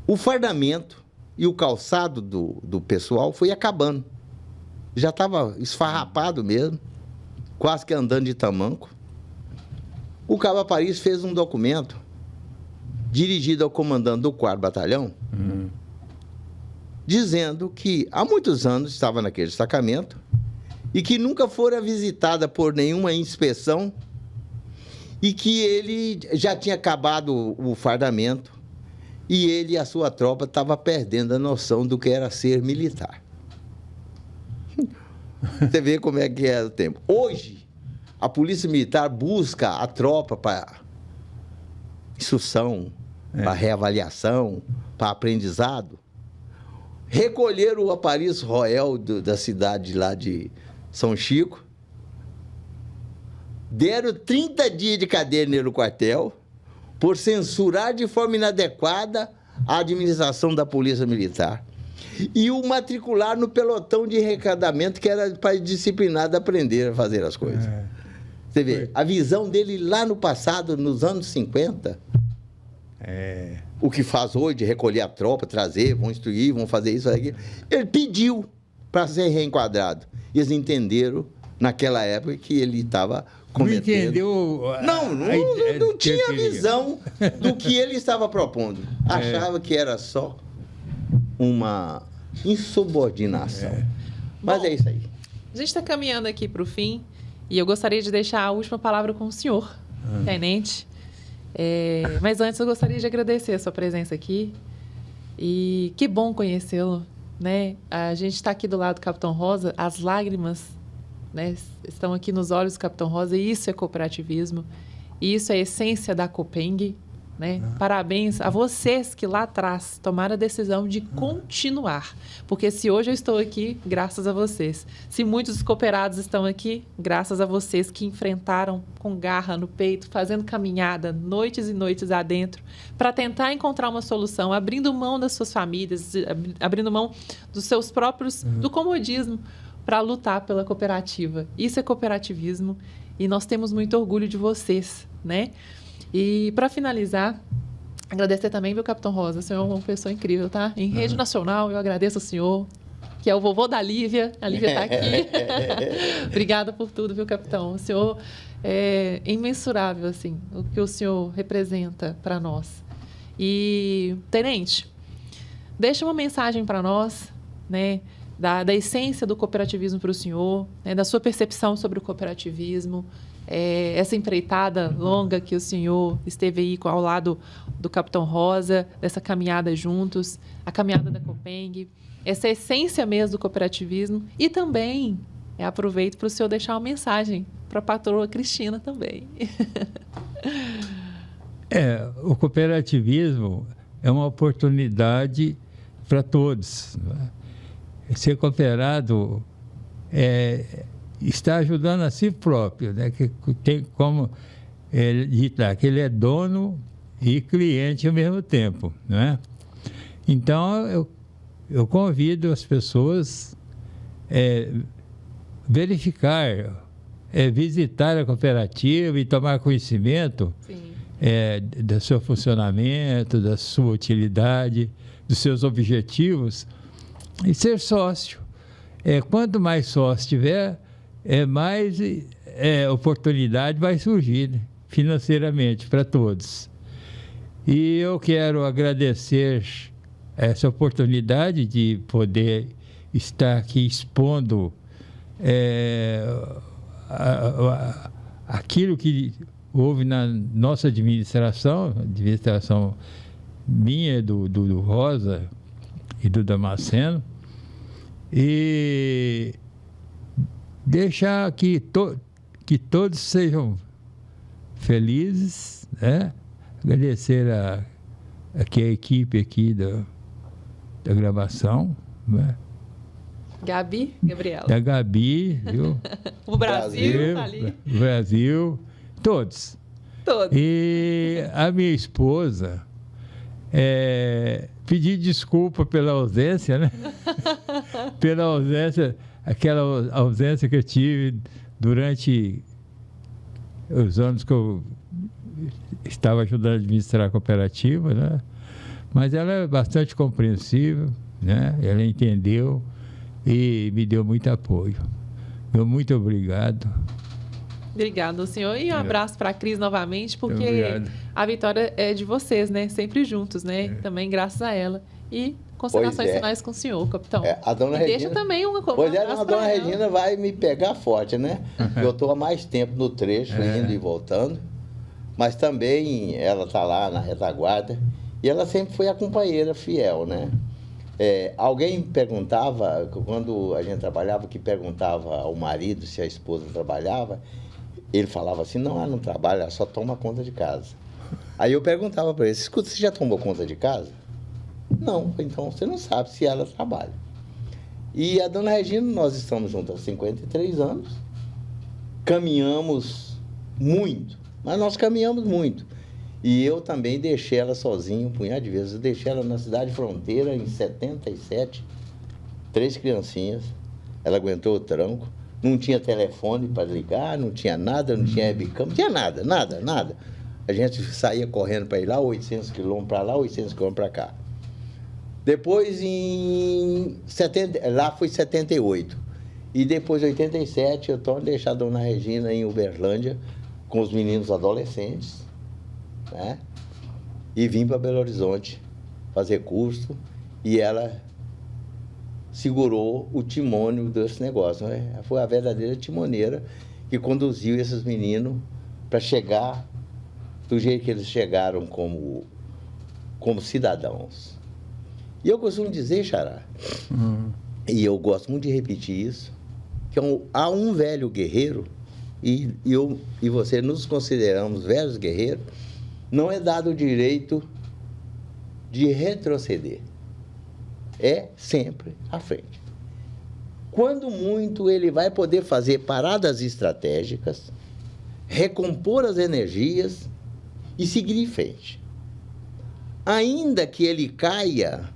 o fardamento e o calçado do pessoal foi acabando. Já estava esfarrapado mesmo, quase que andando de tamanco. O cabo Aparício fez um documento dirigido ao comandante do 4º Batalhão, dizendo que há muitos anos estava naquele destacamento e que nunca fora visitada por nenhuma inspeção e que ele já tinha acabado o fardamento e ele e a sua tropa estavam perdendo a noção do que era ser militar. Você vê como é que é o tempo. Hoje, a Polícia Militar busca a tropa para instrução, para reavaliação, para aprendizado. Recolher o Aparício Royal da cidade lá de São Chico. Deram 30 dias de cadeia nele no quartel por censurar de forma inadequada a administração da Polícia Militar. E o matricular no pelotão de recadamento, que era para disciplinado aprender a fazer as coisas. Você vê, a visão dele lá no passado, nos anos 50, o que faz hoje, de recolher a tropa, trazer, vão instruir, vão fazer isso, aquilo. Ele pediu para ser reenquadrado. Eles entenderam, naquela época, que ele estava cometendo... Não entendeu... Não tinha visão do que ele estava propondo. Achava que era só uma insubordinação. Mas Bom, é isso aí. A gente está caminhando aqui para o fim e eu gostaria de deixar a última palavra com o senhor, tenente. Mas antes eu gostaria de agradecer a sua presença aqui e que bom conhecê-lo, né? A gente está aqui do lado do Capitão Rosa, as lágrimas, né, estão aqui nos olhos do Capitão Rosa e isso é cooperativismo, e isso é a essência da Copeng, né? Parabéns a vocês que lá atrás tomaram a decisão de continuar, porque se hoje eu estou aqui, graças a vocês. Se muitos cooperados estão aqui, graças a vocês que enfrentaram com garra no peito, fazendo caminhada, noites e noites adentro, para tentar encontrar uma solução, abrindo mão das suas famílias, abrindo mão dos seus próprios, do comodismo, para lutar pela cooperativa. Isso é cooperativismo e nós temos muito orgulho de vocês, né? E, para finalizar, agradecer também, viu, Capitão Rosa? O senhor é uma pessoa incrível, tá? Em rede nacional, eu agradeço ao senhor, que é o vovô da Lívia. A Lívia está aqui. Obrigada por tudo, viu, Capitão? O senhor é imensurável, assim, o que o senhor representa para nós. E, tenente, deixa uma mensagem para nós, né? Da essência do cooperativismo para o senhor, né, da sua percepção sobre o cooperativismo, essa empreitada longa que o senhor esteve aí ao lado do Capitão Rosa, dessa caminhada juntos, a caminhada da Copeng, essa essência mesmo do cooperativismo. E também aproveito para o senhor deixar uma mensagem para a patroa Cristina também. O cooperativismo é uma oportunidade para todos, né? ser cooperado está ajudando a si próprio, né? Que tem como ditar que ele é dono e cliente ao mesmo tempo, né? Então, eu convido as pessoas verificar, visitar a cooperativa e tomar conhecimento do seu funcionamento, da sua utilidade, dos seus objetivos e ser sócio. Quanto mais sócio tiver, mais oportunidade vai surgir, né, financeiramente para todos. E eu quero agradecer essa oportunidade de poder estar aqui expondo aquilo que houve na nossa administração minha, do Rosa e do Damasceno, e deixar que todos sejam felizes, né? Agradecer aqui a equipe aqui da gravação, né? Gabriela. Da Gabi, viu? O Brasil tá ali. O Brasil, todos. E a minha esposa, pedir desculpa pela ausência, né? Pela ausência, aquela ausência que eu tive durante os anos que eu estava ajudando a administrar a cooperativa, né? Mas ela é bastante compreensível, né? Ela entendeu e me deu muito apoio. Muito obrigado. Obrigado, senhor. E um abraço para a Cris novamente, porque a vitória é de vocês, né? Sempre juntos, né? Também graças a ela. E considerações finais com o senhor, capitão. A dona Regina, deixa também uma pois a dona Regina vai me pegar forte, né? Eu estou há mais tempo no trecho, indo e voltando. Mas também ela está lá na retaguarda. E ela sempre foi a companheira fiel, né? Alguém perguntava, quando a gente trabalhava, que perguntava ao marido se a esposa trabalhava, ele falava assim, não, ela não trabalha, ela só toma conta de casa. Aí eu perguntava para ele, escuta, você já tomou conta de casa? Não, então você não sabe se ela trabalha. E a dona Regina, nós estamos juntos há 53 anos, caminhamos muito, mas nós caminhamos muito. E eu também deixei ela sozinha um punhado de vezes. Eu deixei ela na cidade fronteira em 77, 3 criancinhas. Ela aguentou o tranco. Não tinha telefone para ligar, não tinha nada, não tinha webcam, não tinha nada. A gente saía correndo para ir lá, 800 quilômetros para lá, 800 quilômetros para cá. Depois, lá foi 78. E depois, em 87, eu estou deixando a dona Regina em Uberlândia com os meninos adolescentes, né? E vim para Belo Horizonte fazer curso e ela segurou o timônio desse negócio, né? Foi a verdadeira timoneira que conduziu esses meninos para chegar do jeito que eles chegaram como cidadãos. E eu costumo dizer, Xará, e eu gosto muito de repetir isso, que há um velho guerreiro, e eu e você nos consideramos velhos guerreiros, não é dado o direito de retroceder. É sempre à frente. Quando muito, ele vai poder fazer paradas estratégicas, recompor as energias e seguir em frente. Ainda que ele caia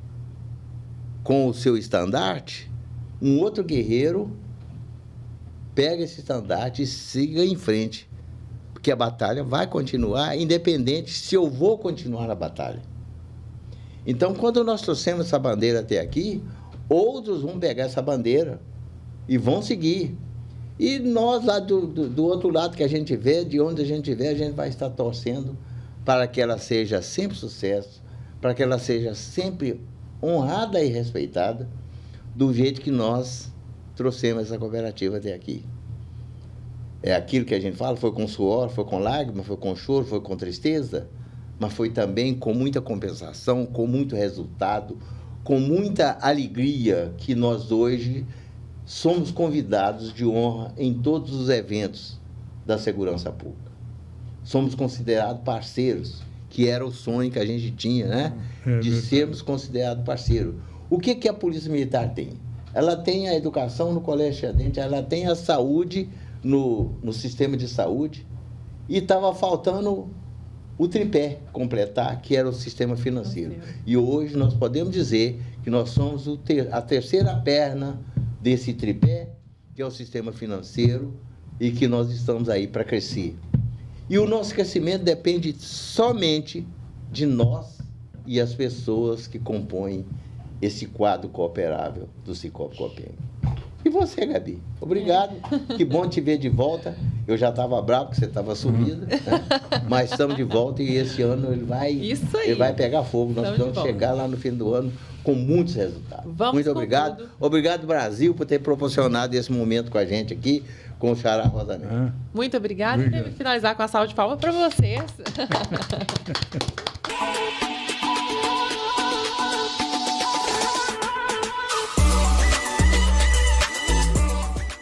com o seu estandarte, um outro guerreiro pega esse estandarte e siga em frente. Porque a batalha vai continuar, independente se eu vou continuar a batalha. Então, quando nós trouxemos essa bandeira até aqui, outros vão pegar essa bandeira e vão seguir. E nós, lá do outro lado que a gente vê, de onde a gente vê, a gente vai estar torcendo para que ela seja sempre sucesso, para que ela seja sempre honrada e respeitada, do jeito que nós trouxemos essa cooperativa até aqui. É aquilo que a gente fala, foi com suor, foi com lágrimas, foi com choro, foi com tristeza, mas foi também com muita compensação, com muito resultado, com muita alegria que nós hoje somos convidados de honra em todos os eventos da segurança pública. Somos considerados parceiros, que era o sonho que a gente tinha, né? De sermos considerados parceiros. O que a Polícia Militar tem? ela tem a educação no Colégio Tiradentes, ela tem a saúde no sistema de saúde, e estava faltando o tripé completar, que era o sistema financeiro. E hoje nós podemos dizer que nós somos a terceira perna desse tripé, que é o sistema financeiro, e que nós estamos aí para crescer. E o nosso crescimento depende somente de nós e as pessoas que compõem esse quadro cooperável do Cicobi Copeng. E você, Gabi? Obrigado. Que bom te ver de volta. Eu já estava bravo porque você estava sumida, né? Mas estamos de volta e esse ano ele vai pegar fogo. Nós vamos chegar lá no fim do ano com muitos resultados. Muito obrigado. Tudo. Obrigado, Brasil, por ter proporcionado esse momento com a gente aqui, com o Xará Rosa Neto. Muito obrigada. E temos que finalizar com a salva de palmas para vocês.